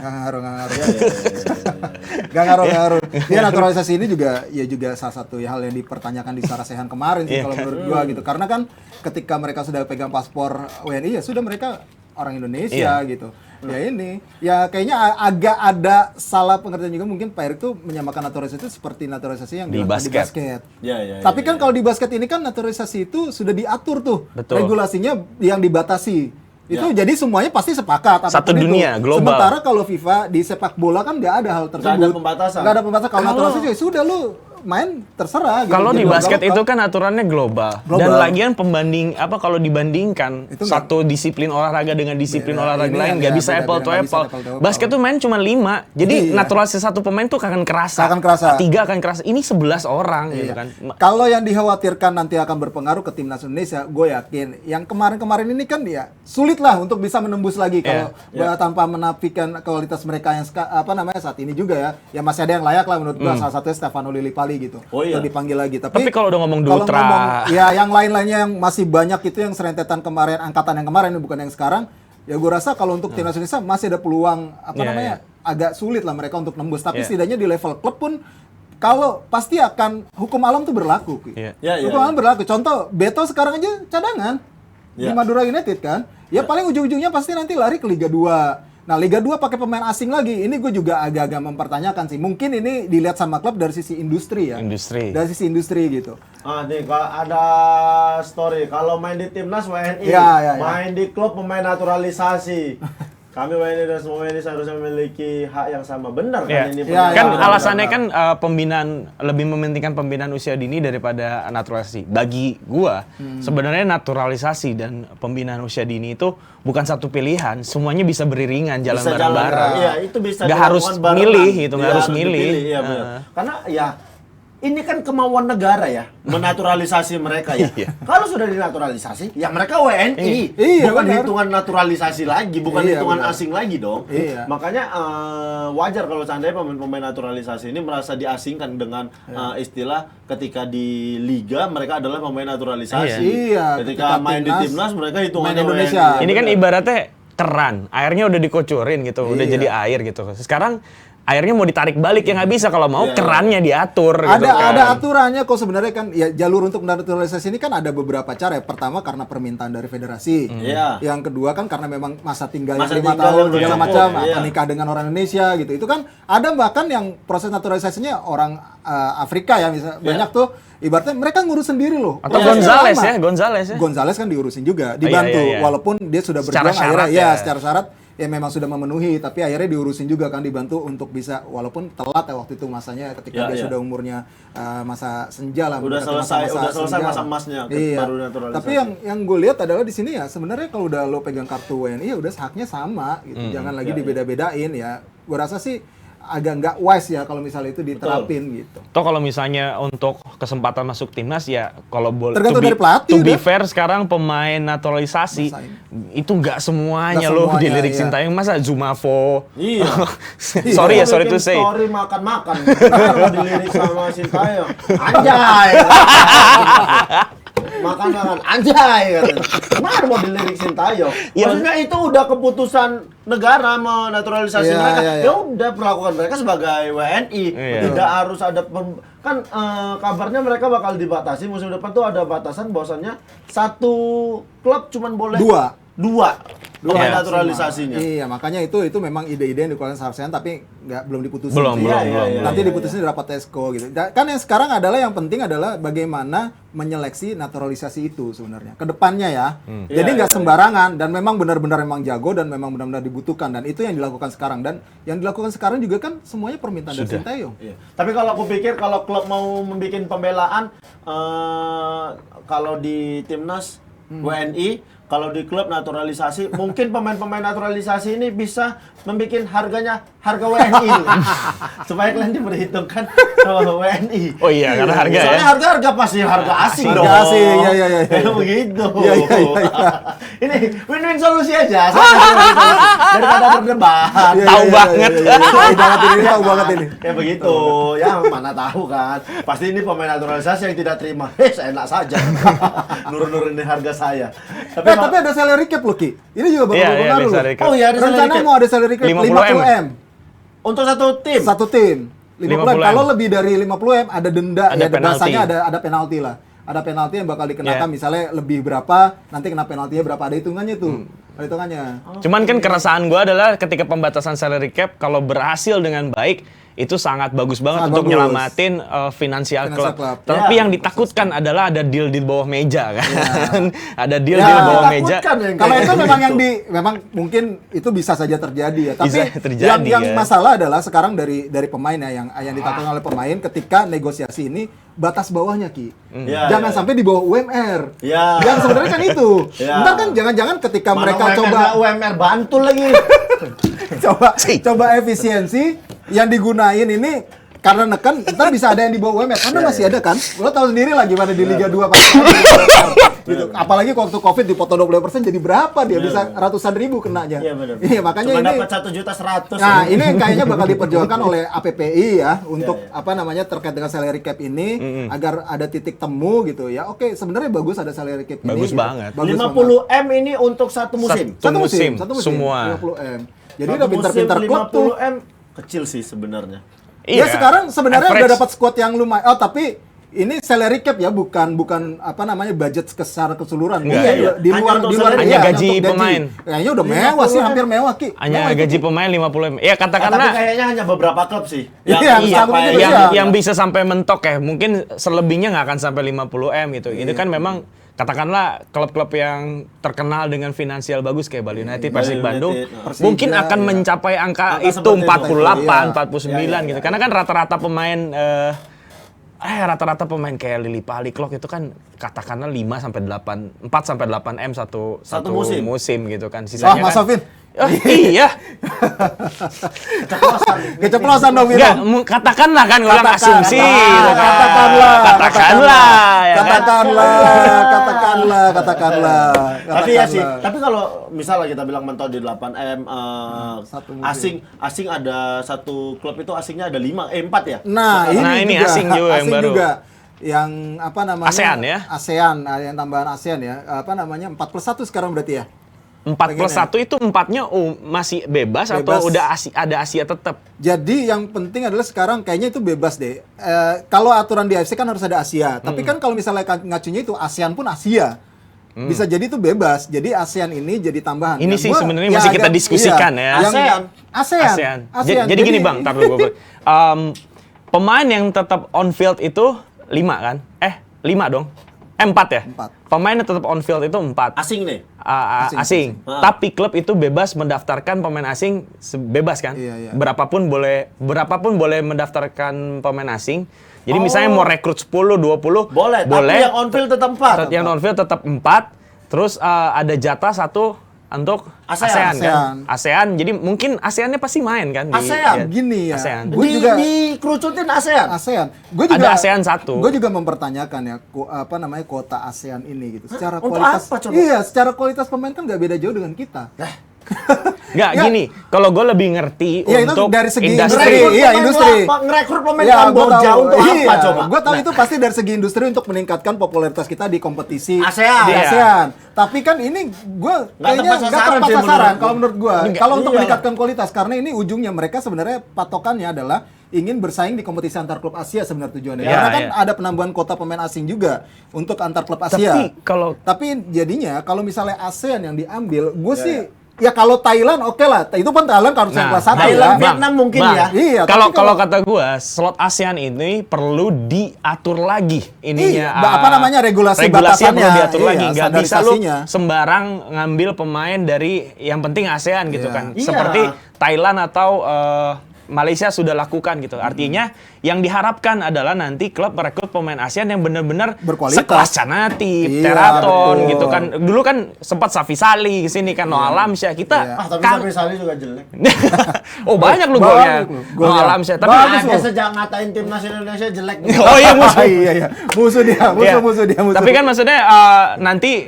S2: Nggak ngaruh. Dia naturalisasi ini juga salah satu hal yang dipertanyakan di Sarasehan kemarin sih kalau menurut gua gitu. Karena kan ketika mereka sudah pegang paspor WNI ya sudah mereka orang Indonesia gitu. Ya kayaknya agak ada salah pengertian juga, mungkin Pak Erick tuh menyamakan naturalisasi itu seperti naturalisasi yang
S3: di
S2: basket. Tapi kan
S1: ya.
S2: kalau di basket ini kan naturalisasi itu sudah diatur tuh.
S3: Betul.
S2: Regulasinya yang dibatasi. Itu jadi semuanya pasti sepakat.
S3: Satu dunia, global.
S2: Sementara kalau FIFA di sepak bola kan nggak ada hal tersebut.
S1: Nggak ada pembatasan.
S2: Kalau naturalisasi ya sudah lu main terserah gitu.
S3: Kalau di basket itu kan aturannya global. Dan lagian kalau dibandingkan
S2: itu
S3: satu disiplin olahraga dengan disiplin olahraga lain nggak bisa apple to apple. Basket tuh main cuma 5. Jadi naturalisasi satu pemain tuh akan kerasa. 3 akan kerasa. Ini 11 orang gitu kan.
S2: Kalau yang dikhawatirkan nanti akan berpengaruh ke timnas Indonesia, gue yakin yang kemarin-kemarin ini kan ya sulit lah untuk bisa menembus lagi kalau tanpa menafikan kualitas mereka yang saat ini juga ya. Ya masih ada yang layak lah menurut gue, salah satunya Stefano Lillipali gitu. Untuk dipanggil lagi.
S3: Tapi kalau udah ngomong Dutra,
S2: yang lain-lainnya yang masih banyak itu yang serentetan kemarin, angkatan yang kemarin bukan yang sekarang. Ya gue rasa kalau untuk timnas Indonesia masih ada peluang agak sulit lah mereka untuk nembus. Tapi setidaknya di level klub pun kalau pasti akan hukum alam tuh berlaku. Hukum alam berlaku. Contoh Beto sekarang aja cadangan di Madura United kan. Ya paling ujung-ujungnya pasti nanti lari ke Liga 2. Nah, Liga 2 pakai pemain asing lagi. Ini gue juga agak-agak mempertanyakan sih. Mungkin ini dilihat sama klub dari sisi industri ya. Dari sisi industri gitu.
S1: Nih kalau ada story. Kalau main di timnas WNI, main di klub pemain naturalisasi. Kami WNI dan semua WNI seharusnya memiliki hak yang sama. Benar kan ini?
S3: Kan alasannya kan pembinaan, lebih mementingkan pembinaan usia dini daripada naturalisasi. Bagi gua, sebenarnya naturalisasi dan pembinaan usia dini itu bukan satu pilihan. Semuanya bisa beriringan, jalan bareng-bareng.
S1: Iya, itu bisa
S3: nggak harus milih gitu, nggak harus milih.
S1: Karena ini kan kemauan negara ya, menaturalisasi mereka ya. Kalau sudah dinaturalisasi, ya mereka WNI. Bukan hitungan naturalisasi lagi, bukan hitungan asing lagi dong. Makanya wajar kalau seandainya pemain naturalisasi ini merasa diasingkan dengan istilah ketika di liga mereka adalah pemain naturalisasi. Ketika main di timnas mereka hitungan Indonesia.
S3: Ini kan ibaratnya keran, airnya udah dikucurin gitu, udah jadi air gitu. Sekarang airnya mau ditarik balik ya nggak bisa, kalau mau kerannya diatur.
S2: Ada aturannya kok sebenarnya kan ya, jalur untuk naturalisasi ini kan ada beberapa cara ya. Pertama karena permintaan dari federasi. Yang kedua kan karena memang masa tinggalnya 5 tahun segala macam, nikah dengan orang Indonesia gitu. Itu kan ada bahkan yang proses naturalisasinya orang Afrika ya misalnya. Banyak tuh ibaratnya mereka ngurus sendiri loh.
S3: Atau Gonzales ya.
S2: Gonzales kan diurusin juga, dibantu walaupun dia sudah berjuang akhirnya secara syarat ya memang sudah memenuhi, tapi akhirnya diurusin juga kan, dibantu untuk bisa, walaupun telat ya waktu itu masanya ketika dia sudah umurnya masa senja lah.
S1: Udah selesai masa emasnya baru naturalisasi.
S2: Tapi yang gue lihat adalah di sini ya sebenarnya kalau udah lo pegang kartu WNI ya udah haknya sama gitu. Jangan lagi dibeda-bedain ya. Gue rasa sih agak nggak wise ya kalau misalnya itu diterapin gitu.
S3: Toh kalau misalnya untuk kesempatan masuk timnas ya kalau boleh
S2: Tergantung dari pelatih,
S3: to be
S2: udah.
S3: fair sekarang pemain naturalisasi itu nggak semuanya
S2: Nggak
S3: loh
S2: semuanya,
S3: dilirik
S2: iya.
S3: Sintayong, masa Zumafo.
S1: Iya.
S3: Sorry to say.
S1: Story makan-makan. Kan mau dilirik sama Sintayong. Anjay. Makan-makan anjay katanya. Kemana mau dilirik Sintayong? Maksudnya itu udah keputusan negara menaturalisasi
S2: Iya,
S1: mereka.
S2: iya, iya.
S1: Ya udah perlakukan mereka sebagai WNI.
S3: Iya.
S1: Tidak harus ada kan kabarnya mereka bakal dibatasi musim depan tuh ada batasan bahwasannya satu klub cuman boleh dua
S3: Iya.
S1: naturalisasinya.
S2: Iya, makanya itu memang ide-ide yang dikeluarkan Sarsen tapi belum diputusin.
S3: Belum,
S2: sih.
S3: belum,
S1: Iya,
S3: belum.
S1: iya,
S2: Nanti
S1: iya,
S2: diputusin di rapat Esko gitu. Kan yang sekarang adalah yang penting adalah bagaimana menyeleksi naturalisasi itu sebenarnya. Kedepannya ya. Jadi
S1: Iya,
S2: nggak
S1: iya,
S2: sembarangan dan memang benar-benar memang jago dan memang benar-benar dibutuhkan dan itu yang dilakukan sekarang dan yang dilakukan sekarang juga kan semuanya permintaan dari Sintayong.
S1: Iya. Tapi kalau aku pikir kalau klub mau membuat pembelaan kalau di timnas WNI, kalau di klub naturalisasi, mungkin pemain-pemain naturalisasi ini bisa membuat harga WNI supaya kalian diperhitungkan WNI.
S3: Oh iya, karena harga ya.
S1: Soalnya harga pasti harga asing
S2: Harga
S1: dong.
S2: asing, iya.
S1: Kayak begitu.
S2: Iya.
S1: Ini win-win solusi aja. Daripada berdebat.
S3: Tahu banget.
S2: Ini tahu banget ini.
S1: Kayak begitu, ya mana tahu kan. Pasti ini pemain naturalisasi yang tidak terima. Enak saja. Nurun-nurunin harga saya.
S2: Tapi ada salary cap loh, Ki. Ini juga bakal
S3: Iya,
S2: berpengaruh
S3: ada
S2: loh.
S3: salary cap.
S1: Oh iya, ada salary
S2: Rencana
S1: cap.
S2: mau ada salary cap
S3: 50 M.
S1: Untuk satu tim.
S2: Satu tim. 50 M.
S3: 50 M.
S2: Kalau lebih dari 50 M ada denda,
S3: Ada
S2: ya
S3: penalti.
S2: bahasanya ada penalti lah. Ada penalti yang bakal dikenakan
S3: Yeah.
S2: misalnya lebih berapa, nanti kena penaltinya berapa, ada hitungannya tuh. Ada hitungannya.
S3: Cuman kan keresahan gue adalah ketika pembatasan salary cap kalau berhasil dengan baik itu sangat bagus banget
S2: Sangat
S3: untuk
S2: bagus.
S3: nyelamatin finansial
S2: Financial
S3: klub.
S2: club.
S3: Tapi
S1: Ya,
S3: yang ditakutkan adalah ada deal di bawah meja kan. Ada deal
S2: Ya,
S3: di bawah meja.
S1: Takutkan yang
S2: Kalau
S1: kayak
S2: itu
S1: gitu.
S2: memang memang mungkin itu bisa saja terjadi ya. Tapi
S3: Bisa terjadi,
S2: yang
S3: ya.
S2: masalah adalah sekarang dari pemain ya yang ditakutkan oleh pemain ketika negosiasi ini batas bawahnya, Ki.
S1: Ya,
S2: Jangan
S1: ya,
S2: sampai di bawah UMR.
S1: Ya.
S2: Yang sebenarnya kan itu.
S1: Ya.
S2: Ntar kan jangan-jangan ketika
S1: Mana
S2: mereka
S1: UMR
S2: coba
S1: nggak UMR Bantul lagi.
S2: coba efisiensi yang digunain ini karena neken, ntar bisa ada yang di bawah UMR. Karena masih ada kan, lo tahu sendiri lah gimana di Liga 2 gitu. Apalagi waktu Covid dipotong 20% jadi berapa dia bisa ratusan ribu kenanya.
S1: Iya benar.
S2: Iya, makanya
S1: Cuma
S2: ini
S1: dapat 1.100.000.
S2: Nah, ini yang kayaknya bakal diperjuangkan oleh APPI ya untuk
S1: Iya.
S2: apa namanya terkait dengan salary cap ini agar ada titik temu gitu ya. Oke, sebenarnya bagus ada salary cap ini.
S3: Bagus
S2: gitu.
S3: banget.
S2: Bagus
S1: 50 M ini untuk satu musim.
S3: Satu musim, semua.
S2: 50 M. Jadi
S1: Satu
S2: udah pintar-pintar
S1: musim
S2: klub tuh.
S1: 50 M kecil sih sebenarnya.
S2: Ya sekarang sebenarnya
S3: Average.
S2: udah dapat squad yang lumayan. Oh, tapi ini salary cap ya, bukan apa namanya budget secara keseluruhan.
S3: Enggak,
S2: Iya,
S1: iya.
S2: di
S1: Hanya
S2: luar
S1: untuk
S2: di luar
S1: salary.
S3: Hanya
S2: iya,
S3: gaji
S2: untuk
S3: pemain.
S2: Kayaknya udah mewah sih,
S1: 50
S2: hampir mewah, Ki.
S3: Hanya
S2: Mewah itu,
S3: gaji
S2: Ki.
S3: pemain 50 M. Ya
S1: Tapi
S3: katakanlah
S1: kayaknya hanya beberapa klub sih.
S2: Iya,
S3: iya,
S2: sanggup itu
S3: yang,
S2: bisa.
S3: yang bisa sampai mentok ya. Mungkin selebihnya nggak akan sampai 50 M gitu. Itu kan memang katakanlah klub-klub yang terkenal dengan finansial bagus kayak Bali United, Persib
S1: Bali
S3: Bandung,
S1: United,
S2: Persija,
S3: mungkin akan
S2: ya.
S3: mencapai angka
S1: Angka
S3: itu
S1: seperti itu.
S3: 48,
S2: Iya.
S3: 49 gitu.
S1: Iya.
S3: Karena kan rata-rata pemain rata-rata pemain kayak Lili Pali Klok itu kan katakanlah 4 sampai 8 M satu musim gitu kan.
S2: Wah,
S3: Sisanya
S2: Mas
S3: kan
S2: Sofin.
S3: iya.
S2: Keceplosan dong,
S3: Enggak,
S2: Vino.
S3: katakanlah kan orang
S2: Katakan.
S3: asumsi gitu kan.
S2: Katakanlah.
S3: Ya kan?
S2: Katakanlah.
S1: Tapi ya sih, tapi kalau misalnya kita bilang mentok di 8M
S2: Satu musim.
S1: asing ada satu klub itu asingnya ada 4 ya?
S2: Nah,
S3: ini
S2: juga,
S3: asing juga yang baru.
S2: juga. Yang apa namanya?
S3: ASEAN ya?
S2: ASEAN, yang tambahan ASEAN ya. Apa namanya? 4+1 sekarang berarti ya?
S3: 4+1 itu 4-nya masih bebas atau
S2: Bebas.
S3: udah ada Asia tetap?
S2: Jadi yang penting adalah sekarang kayaknya itu bebas deh. Kalau aturan di AFC kan harus ada Asia. Tapi kan kalau misalnya ngacunya itu ASEAN pun Asia. Bisa jadi itu bebas. Jadi ASEAN ini jadi tambahan.
S3: Ini
S2: Yang
S3: sih
S2: gua-
S3: sebenarnya masih kita diskusikan ya.
S2: Yang- ASEAN.
S3: Jadi gini Bang, tar dulu. Pemain yang tetap on field itu 5 kan? 5 dong. 4 ya?
S2: 4.
S3: Pemain yang tetap on field itu 4.
S1: Asing nih.
S3: Asing. Tapi klub itu bebas mendaftarkan pemain asing bebas kan?
S2: Iya, iya.
S3: Berapapun boleh mendaftarkan pemain asing. Jadi misalnya mau rekrut 10, 20
S1: Boleh, tapi yang on field tetap 4.
S3: Yang on field tetap 4. Terus ada jatah 1 untuk
S1: ASEAN.
S3: kan. ASEAN. Jadi mungkin ASEAN-nya pasti main kan
S1: ASEAN?
S2: Gini ya.
S3: ASEAN.
S2: Gue juga
S1: dikerucutin ASEAN.
S2: Gue juga
S3: Ada ASEAN 1.
S2: Gue juga mempertanyakan ya kuota ASEAN ini gitu. Secara
S1: Untuk
S2: kualitas
S1: apa, coba?
S2: Iya, secara kualitas pemain kan nggak beda jauh dengan kita.
S3: Nggak, gini, kalau gue lebih ngerti
S2: Ya, itu
S3: untuk
S2: dari segi
S3: industri.
S2: Iya, industri.
S1: Ngerekrut pemain
S2: Ya, gua
S1: Kamboja
S2: tahu.
S1: untuk apa
S2: Iya,
S1: coba?
S2: gue tahu itu pasti dari segi industri untuk meningkatkan popularitas kita di kompetisi
S1: ASEAN.
S2: di
S3: Iya.
S2: ASEAN. Tapi kan ini gue kayaknya
S1: tepat
S2: nggak
S1: sasaran
S2: tepat
S1: sih
S2: sasaran
S1: menurut
S2: kalau menurut gue.
S3: Enggak,
S2: Kalau untuk
S1: iyalah.
S2: meningkatkan kualitas, karena ini ujungnya mereka sebenarnya patokannya adalah ingin bersaing di kompetisi antar klub Asia sebenarnya tujuannya.
S3: Iya,
S2: Karena kan
S3: iya.
S2: ada penambahan kuota pemain asing juga untuk antar klub Asia. Tapi jadinya kalau misalnya ASEAN yang diambil, gue sih ya kalau Thailand oke lah. Itu pun Thailand harus yang kelas 1
S1: Thailand,
S2: ya.
S1: Vietnam mungkin
S3: Bang,
S1: ya.
S2: Iya,
S3: Kalau
S2: tapi
S3: kalau kata gua, slot ASEAN ini perlu diatur lagi ininya.
S2: Iya, apa namanya, regulasi
S3: regulasinya
S2: batasannya.
S3: perlu diatur
S2: Iya,
S3: lagi. Nggak bisa lu
S2: standarisasinya.
S3: sembarang ngambil pemain dari yang penting ASEAN gitu
S2: Iya.
S3: kan.
S1: Iya.
S3: Seperti Thailand atau Malaysia sudah lakukan gitu. Artinya yang diharapkan adalah nanti klub merekrut pemain ASEAN yang benar-benar
S2: Berkualitas.
S3: sekelas Canatip,
S2: Iya,
S3: Teraton
S2: betul.
S3: gitu kan. Dulu kan sempat Safi Salih ke sini kan, Noah Alamsyah. Kita
S1: Tapi
S3: kan
S1: sampai Salih juga jelek.
S3: oh banyak lu
S2: Banyak
S3: golnya.
S2: lu golnya.
S3: Noah Alamsyah. Tapi
S2: Bagus
S1: Ada
S2: loh.
S1: sejak ngatain timnas Indonesia jelek.
S3: oh iya musuh.
S2: iya, iya. Musuh dia, musuh dia.
S3: Tapi kan maksudnya nanti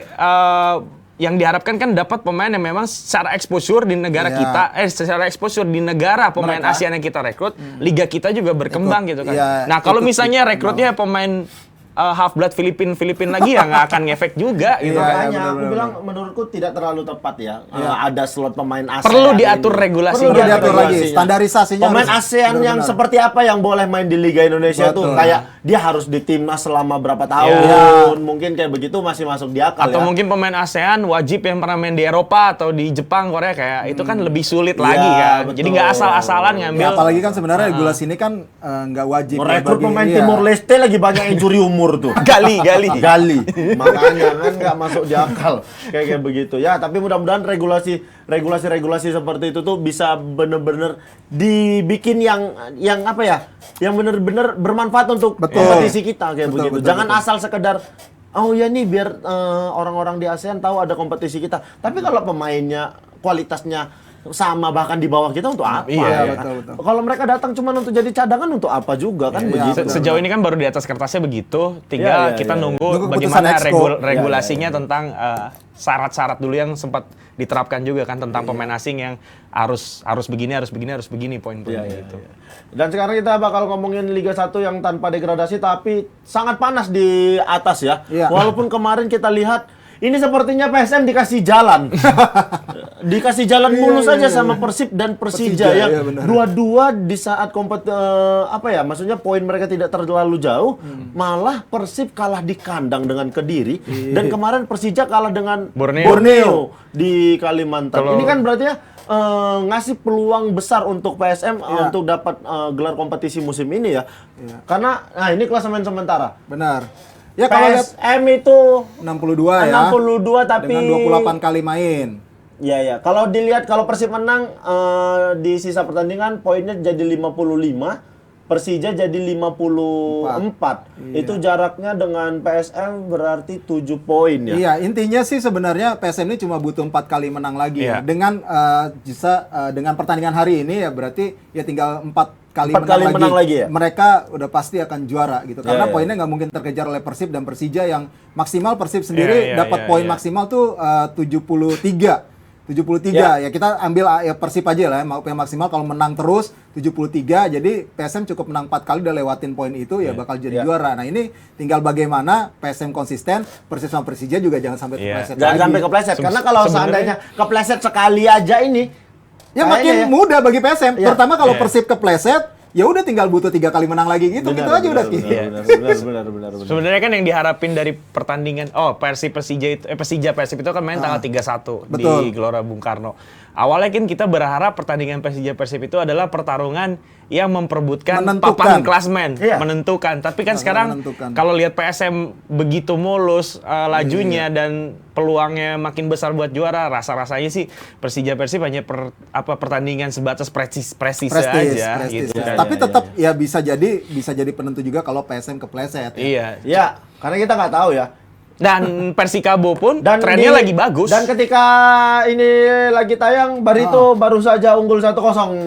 S3: yang diharapkan kan dapat pemain yang memang secara exposure di negara
S2: Iya.
S3: kita, secara exposure di negara pemain ASEAN yang kita rekrut, liga kita juga berkembang gitu kan.
S2: iya,
S3: Nah kalau
S2: ikut
S3: misalnya rekrutnya pemain half blood Filipin lagi ya nggak akan ngefek juga gitu
S2: Iya,
S3: kan.
S1: Makanya
S2: benar,
S1: aku
S2: benar,
S1: bilang menurutku tidak terlalu tepat ya. Ada slot pemain ASEAN.
S3: Perlu diatur
S1: ini.
S3: regulasinya.
S2: Perlu diatur lagi,
S1: regulasinya.
S2: standarisasinya
S1: Pemain
S2: harus
S1: ASEAN yang
S2: benar-benar.
S1: seperti apa yang boleh main di Liga Indonesia tuh
S2: Betul.
S1: kayak dia harus di timnas selama berapa tahun.
S3: Iya.
S1: Mungkin kayak begitu masih masuk di akal
S3: Atau
S1: ya.
S3: mungkin pemain ASEAN wajib yang pernah main di Eropa atau di Jepang, Korea kayak itu kan lebih sulit
S1: Iya,
S3: lagi kan.
S1: betul.
S3: Jadi nggak asal-asalan ngambil.
S2: Ya, apalagi kan sebenarnya regulasi ini kan nggak wajib. ya
S1: Merekrut
S2: bagi-
S1: pemain
S2: iya.
S1: Timor Leste lagi banyak yang curi umur tuh. Gali. Makanya kan nggak masuk di akal kayak begitu. Ya, tapi mudah-mudahan regulasi seperti itu tuh bisa bener-bener dibikin yang apa ya? Yang bener-bener bermanfaat untuk
S2: Betul.
S1: kompetisi kita kayak
S2: Betul,
S1: begitu.
S2: betul,
S1: Jangan
S2: betul.
S1: asal sekedar oh ya nih biar orang-orang di ASEAN tahu ada kompetisi kita. Tapi kalau pemainnya kualitasnya sama bahkan di bawah kita untuk apa?
S3: Iya,
S1: ya?
S2: betul.
S1: Kalau mereka datang cuma untuk jadi cadangan untuk apa juga kan
S2: Iya,
S1: begitu.
S3: Sejauh ini kan baru di atas kertasnya begitu, tinggal
S1: Iya, iya,
S3: kita
S1: iya.
S3: nunggu
S2: Nunggu
S3: bagaimana
S2: keputusan Exco.
S3: regulasinya tentang syarat-syarat dulu yang sempat diterapkan juga kan tentang pemain asing yang harus begini poin-poin
S1: Iya,
S3: gitu.
S1: iya. Dan sekarang kita bakal ngomongin Liga 1 yang tanpa degradasi tapi sangat panas di atas ya.
S2: Iya.
S1: Walaupun kemarin kita lihat ini sepertinya PSM dikasih jalan. Dikasih jalan mulus aja sama Persib dan Persija
S2: Persija,
S1: yang
S2: iya, benar.
S1: dua-dua di saat apa ya? Maksudnya poin mereka tidak terlalu jauh, malah Persib kalah di kandang dengan Kediri dan kemarin Persija kalah dengan
S3: Borneo.
S1: di Kalimantan.
S3: Kalau-
S1: Ini kan berarti ya ngasih peluang besar untuk PSM
S2: Iya.
S1: untuk dapat gelar kompetisi musim ini ya. Karena ini klasemen sementara.
S2: Benar. Ya kalau lihat
S1: PSM itu
S2: 62 ya.
S1: 62 tapi
S2: dengan 28 kali main.
S1: Ya. Kalau dilihat kalau Persib menang di sisa pertandingan poinnya jadi 55, Persija jadi 54. Itu jaraknya dengan PSM berarti 7 poin ya.
S2: Iya, intinya sih sebenarnya PSM ini cuma butuh 4 kali menang lagi
S3: Iya.
S2: ya. Dengan dengan pertandingan hari ini ya berarti ya tinggal 4 kali
S1: Empat kali menang lagi ya?
S2: Mereka udah pasti akan juara gitu. Karena
S1: Iya.
S2: poinnya nggak mungkin terkejar oleh Persib dan Persija yang maksimal Persib sendiri dapat poin maksimal tuh 73. 73 ya kita ambil ya Persib aja lah ya, yang maksimal kalau menang terus 73, jadi PSM cukup menang 4 kali udah lewatin poin itu ya bakal jadi juara. Nah ini tinggal bagaimana PSM konsisten, Persib sama Persija juga jangan sampai kepleset
S1: Jangan
S2: lagi.
S1: sampai kepleset karena kalau seandainya kepleset sekali aja ini
S2: Ya
S1: kayaknya
S2: makin
S1: ya.
S2: mudah bagi PSM,
S1: Iya.
S2: terutama kalau Persib kepleset, ya udah tinggal butuh 3 kali menang lagi gitu, gitu aja udah.
S1: Benar.
S3: Sebenarnya kan yang diharapin dari pertandingan Persija Persib itu kan main tanggal 31
S2: Betul.
S3: di Gelora Bung Karno. Awalnya kan kita berharap pertandingan Persija Persib itu adalah pertarungan yang memperebutkan
S2: Menentukan.
S3: papan klasmen,
S1: Iya.
S3: menentukan. Tapi kan sekarang
S2: menentukan.
S3: kalau lihat PSM begitu mulus lajunya dan peluangnya makin besar buat juara, rasa-rasanya sih Persija Persib hanya pertandingan sebatas prestis aja gitu.
S2: Tapi tetap ya bisa jadi penentu juga kalau PSM kepleset.
S3: Iya.
S1: Ya, karena kita nggak tahu ya.
S3: Dan Persikabo pun trennya lagi bagus.
S1: Dan ketika ini lagi tayang, Barito baru saja unggul 1-0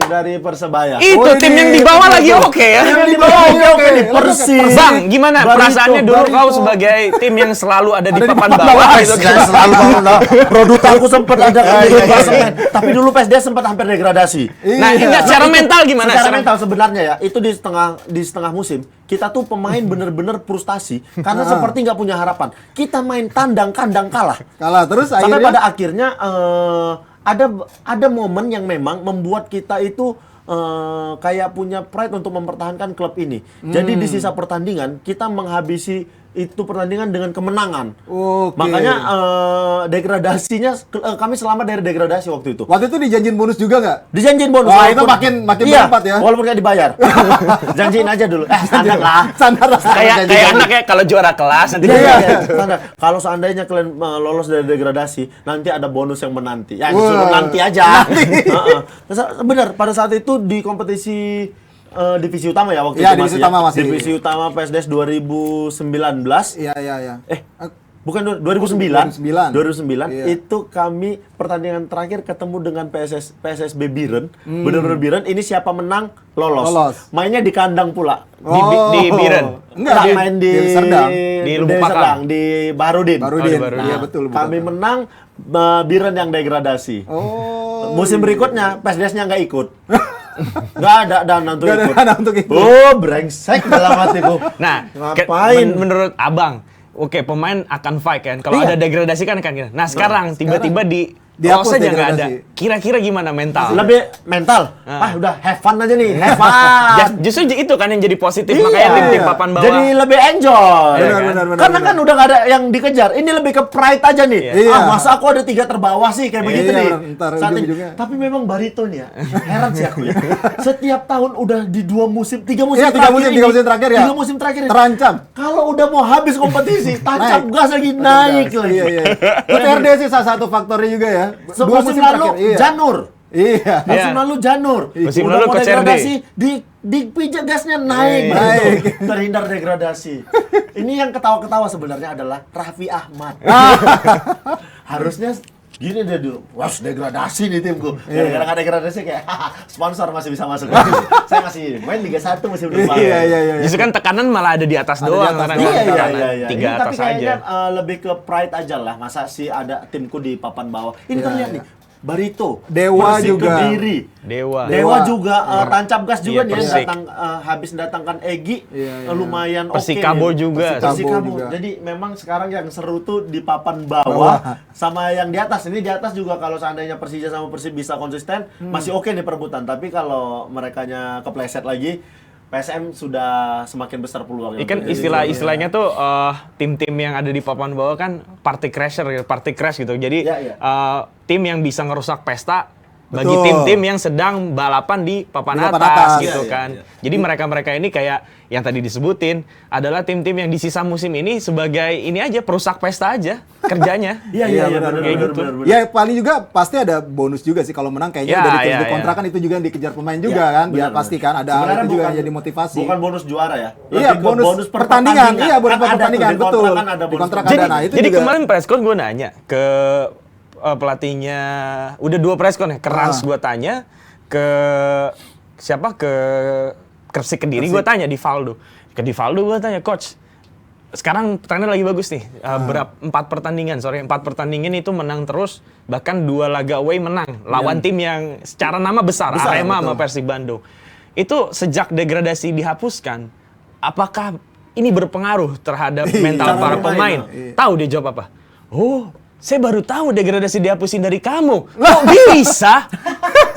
S1: dari Persebaya.
S3: Itu tim yang di bawah lagi oke ya.
S1: Yang di bawah oke nih, Persis.
S3: Bang, gimana
S1: Barito,
S3: perasaannya dulu
S1: Barito.
S3: kau sebagai tim yang selalu ada di papan bawah gitu?
S1: Saya selalu bangun. Produk aku sempat ada di klasemen, tapi dulu PES dia sempat hampir degradasi.
S3: Nah, enggak secara mental gimana?
S1: Secara mental sebenarnya ya, itu di setengah musim kita tuh pemain bener-bener frustasi karena seperti nggak punya harapan. Kita main tandang kandang kalah.
S2: Terus
S1: Sampai
S2: akhirnya
S1: pada akhirnya ada momen yang memang membuat kita itu kayak punya pride untuk mempertahankan klub ini. Jadi di sisa pertandingan kita menghabisi itu pertandingan dengan kemenangan.
S2: Oke.
S1: Makanya degradasinya kami selamat dari degradasi waktu itu.
S2: waktu itu dijanjin bonus juga nggak?
S1: Dijanjiin bonus.
S2: Wah, itu makin
S1: iya,
S2: berempat ya.
S1: Walaupun nggak dibayar. Janjiin aja dulu. Standar lah.
S2: Standar lah.
S3: Kayak anaknya kalau juara kelas nanti
S1: Iya. Standar. Kalau seandainya kalian lolos dari degradasi, nanti ada bonus yang menanti. Ya, disuruh nanti aja. Benar, pada saat itu di kompetisi divisi utama ya waktu
S2: Iya,
S1: itu
S2: divisi utama masih.
S1: Divisi utama PSDS 2019.
S2: Iya.
S1: Bukan 2009.
S2: 2009. Iya.
S1: Itu kami pertandingan terakhir ketemu dengan PSSB Biren. Bener-bener Biren, ini siapa menang lolos. Mainnya di kandang pula.
S3: di Biren.
S2: Enggak,
S1: main di
S2: Serdang.
S3: Di Lubuk Pakam.
S1: Serdang, di Baharudin.
S2: Baharudin.
S3: Baharudin.
S2: Iya, betul.
S1: Kami menang, Biren yang degradasi. Musim berikutnya PSDS-nya nggak ikut. Nggak ada dana untuk
S2: Nggak ada
S1: ikut.
S2: dana untuk ikut.
S1: Oh, brengsek dalam hatiku.
S3: Nah,
S1: ngapain?
S3: menurut Abang, oke pemain akan fight kan. Kalau ada degradasi kan gitu. Nah, sekarang tiba-tiba
S2: dihapus
S3: lolos aja nggak ada.
S2: degradasi.
S3: Kira-kira gimana mental?
S1: Lebih mental. Udah have fun aja nih, have fun.
S3: Justru itu kan yang jadi positif,
S1: Iya.
S3: makanya tim-tim papan bawah.
S1: Jadi lebih enjoy.
S3: Iya kan?
S2: Benar.
S1: Karena kan udah nggak ada yang dikejar. Ini lebih ke pride aja nih.
S2: Iya.
S1: Masa aku ada 3 terbawah sih kayak begitu
S2: Iya,
S1: nih.
S2: ntar
S1: Saat ini.
S2: ujung-ujungnya.
S1: Tapi memang Barito nih ya. Heran sih aku ya. Setiap tahun udah di 3 musim
S2: Iya, 3 musim terakhir ya.
S1: 3 musim terakhir.
S2: Terancam.
S1: Kalau udah mau habis kompetisi, tancap gas lagi naik lagi.
S2: Iya. PTRD sih salah satu faktornya juga ya. Dua
S1: Musim lalu
S2: iya.
S1: Janur.
S2: Iya.
S1: Musim lalu Janur.
S3: Musim
S1: Udah
S3: lalu
S1: mau
S3: Coach RD.
S1: degradasi, di pijak gasnya naik.
S2: Naik.
S1: Gitu. Terhindar degradasi. Ini yang ketawa-ketawa sebenarnya adalah Raffi Ahmad. Harusnya gini deh dulu, wah degradasi nih timku. Gara-gara nggak degradasi kayak sponsor masih bisa masuk. Saya masih main Liga 1 musim depan.
S2: Iya.
S3: Justru kan tekanan malah ada di atas
S2: Ada di
S3: doang.
S2: atas
S3: karena
S2: doang.
S3: kan tekanan
S1: Iya.
S3: tiga
S1: Ini
S3: atas
S1: tapi kayaknya
S3: aja.
S1: lebih ke pride aja lah. Masa sih ada timku di papan bawah. Ini kan lihat nih, Barito,
S2: Dewa
S1: Persik
S2: juga.
S1: Kediri.
S3: Dewa.
S1: Juga tancap gas juga
S3: Iya,
S1: dia
S3: Persik.
S1: habis mendatangkan Egy
S2: Iya.
S1: lumayan oke.
S3: Persikabo juga.
S1: Persikabo
S2: juga.
S1: Jadi memang sekarang yang seru tuh di papan bawah sama yang di atas. Ini di atas juga kalau seandainya Persija sama Persib bisa konsisten masih oke nih perebutan. Tapi kalau merekanya kepleset lagi, PSM sudah semakin besar peluangnya.
S3: Ini kan istilahnya tuh tim-tim yang ada di papan bawah kan party crasher, party crash gitu. Jadi
S1: Iya.
S3: tim yang bisa ngerusak pesta bagi
S2: Betul.
S3: tim-tim yang sedang balapan di papan
S2: Di papan
S3: atas
S2: atas.
S3: gitu
S1: Iya,
S3: kan. Jadi mereka-mereka ini kayak yang tadi disebutin adalah tim-tim yang di sisa musim ini sebagai ini aja perusak pesta aja kerjanya.
S1: Iya,
S2: benar,
S1: benar.
S2: Ya paling juga pasti ada bonus juga sih kalau menang kayaknya
S3: Ya,
S2: udah
S3: ya,
S2: dikontrakan itu juga yang dikejar pemain juga
S1: Iya,
S2: kan. Biar
S1: benar,
S2: pasti kan ada hal
S1: Sebenarnya
S2: itu juga yang jadi motivasi.
S1: Bukan bonus juara ya.
S2: Iya,
S1: Lebih ke
S2: bonus pertandingan. Iya, bonus
S1: Kan ada tuh,
S2: pertandingan,
S1: di kontrak
S2: betul.
S1: kan ada
S2: Di
S1: bonus
S2: kontrak
S1: pertandingan.
S2: ada. Nah, itu
S3: Jadi
S2: juga.
S3: kemarin preskon gue nanya ke pelatihnya, udah 2 preskon ya, ke Rans gue tanya, ke siapa, ke Persik Kediri gue tanya, di Valdo. Ke Di Valdo gue tanya, Coach, sekarang pertandingan lagi bagus nih, 4 pertandingan itu menang terus, bahkan 2 laga away menang, lawan tim yang secara nama besar Arema sama Persib Bandung. Itu sejak degradasi dihapuskan, apakah ini berpengaruh terhadap mental para pemain? Tahu dia jawab apa? Oh, saya baru tahu degradasi dihapusin dari kamu. Kok bisa?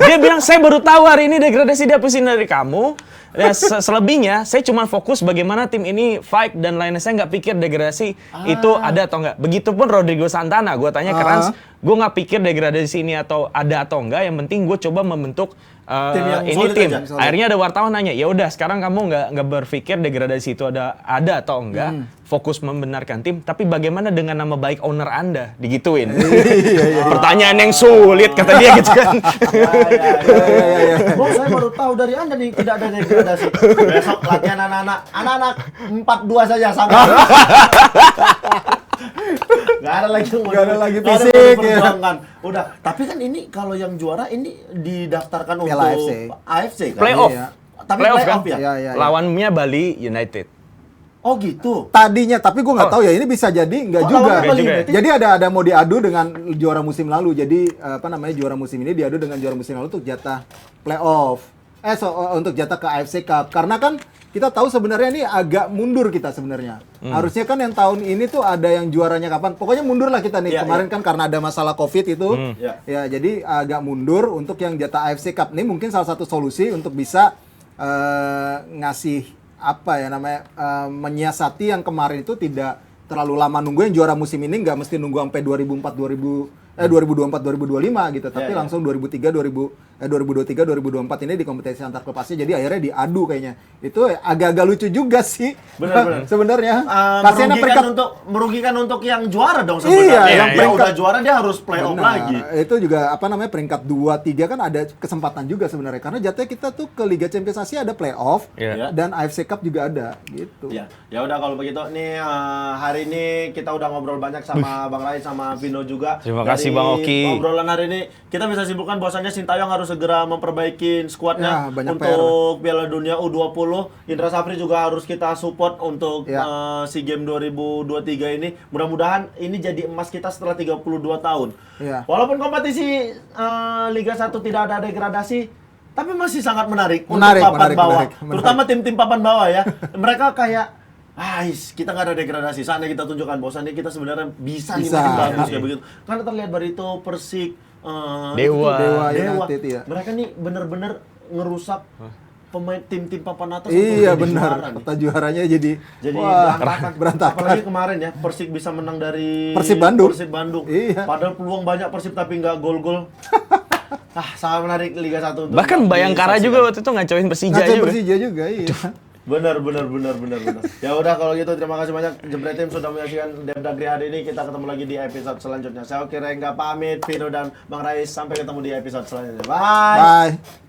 S3: Dia bilang, saya baru tahu hari ini degradasi dihapusin dari kamu. Ya, selebihnya, saya cuma fokus bagaimana tim ini fight dan lainnya. Saya nggak pikir degradasi itu ada atau nggak. Begitupun Rodrigo Santana, gue tanya ke Rans, gue nggak pikir degradasi ini atau ada atau enggak. Yang penting gue coba membentuk
S1: yang
S3: ini
S1: solid
S3: tim.
S1: aja.
S3: Akhirnya ada wartawan nanya, ya udah sekarang kamu nggak berpikir degradasi itu ada atau enggak. Fokus membenarkan tim. Tapi bagaimana dengan nama baik owner Anda? Digituin. Pertanyaan yang sulit kata dia gitu kan.
S1: Bos, saya baru tahu dari Anda nih tidak ada degradasi. Besok latihan anak-anak 4-2 saja sama. Nggak ada lagi yang
S2: Nggak ada lagi
S1: nggak ada
S2: fisik,
S1: yang
S2: ya.
S1: diperjuangkan. Udah, tapi kan ini kalau yang juara ini didaftarkan
S2: Piala
S1: untuk
S2: AFC.
S1: AFC kan?
S3: Playoff.
S2: Iya.
S1: Tapi
S3: Playoff
S1: playoff
S3: kan?
S1: ya?
S2: Iya, iya.
S3: Lawannya Bali United.
S1: Oh gitu.
S2: Tadinya, tapi gue nggak tahu ya, ini bisa jadi nggak
S1: Oh,
S2: juga.
S1: lawannya Bali
S3: juga ya?
S1: United?
S2: Jadi ada mau diadu dengan juara musim lalu. Jadi juara musim ini diadu dengan juara musim lalu untuk jatah playoff. Untuk jatah ke AFC Cup. Karena kan kita tahu sebenarnya ini agak mundur kita sebenarnya. Harusnya kan yang tahun ini tuh ada yang juaranya kapan. Pokoknya mundur lah kita nih.
S1: Iya,
S2: Kemarin kan karena ada masalah Covid itu.
S1: Iya.
S2: Ya, jadi agak mundur untuk yang jatah AFC Cup. Ini mungkin salah satu solusi untuk bisa ngasih menyiasati yang kemarin itu tidak terlalu lama nunggu, yang juara musim ini nggak mesti nunggu sampai 2024 2025 gitu, tapi
S1: Ya.
S2: langsung 2023 2024 ini di kompetisi antar klub Asia, jadi akhirnya diadu kayaknya. Itu agak-agak lucu juga sih.
S1: Benar-benar.
S2: Sebenarnya. Kasihan
S1: merugikan untuk yang juara dong
S2: Iya,
S1: sebenarnya.
S2: yang
S1: Yang
S2: peringkat-
S1: udah juara dia harus playoff
S2: Benar.
S1: lagi.
S2: Itu juga peringkat 2 3 kan ada kesempatan juga sebenarnya, karena jatuhnya kita tuh ke Liga Champions Asia ada playoff
S3: Iya.
S2: dan AFC Cup juga ada gitu.
S1: Ya, ya udah kalau begitu nih hari ini kita udah ngobrol banyak sama Bang Rai sama Vino juga.
S3: Terima kasih, Bang Oki.
S1: Obrolan hari ini kita bisa simpulkan bahwasannya Sintayong harus segera memperbaiki skuadnya
S2: Ya, banyak
S1: untuk Piala Dunia U20. Indra Safri juga harus kita support untuk
S2: Ya.
S1: SEA Games 2023 ini. Mudah-mudahan ini jadi emas kita setelah 32 tahun.
S2: Ya.
S1: Walaupun kompetisi Liga 1 tidak ada degradasi, tapi masih sangat menarik,
S2: Menarik,
S1: untuk papan
S2: menarik,
S1: bawah.
S2: menarik.
S1: Terutama tim-tim papan bawah ya. Mereka kayak kita nggak ada degradasi. Saatnya kita tunjukkan bahwasannya kita sebenarnya bisa nih
S2: Bisa.
S1: makin bagus kayak begitu. Karena terlihat Barito, Persik,
S3: Dewa.
S2: Dewa United, ya.
S1: Mereka nih bener-bener ngerusak pemain tim-tim papan atas.
S2: Iya
S1: untuk jadi juara
S2: benar.
S1: nih.
S2: Peta juaranya jadi
S1: Wah,
S2: berantakan.
S1: Apalagi kemarin ya, Persik bisa menang dari
S2: Persib Bandung.
S1: Iya.
S2: Iya.
S1: Padahal peluang banyak Persib tapi nggak gol-gol. Sangat menarik Liga 1 untuk
S3: Bahkan Bayangkara
S1: disaksikan.
S3: juga waktu itu ngacoin Persija
S2: Ngaco
S3: juga.
S2: Persija juga, iya.
S1: Benar. Ya udah kalau gitu terima kasih banyak Jebret Tim sudah menyaksikan Depdagri hari ini. Kita ketemu lagi di episode selanjutnya. Saya Oki Rengga pamit, Vino dan Bang Rais, sampai ketemu di episode selanjutnya. Bye.
S2: Bye.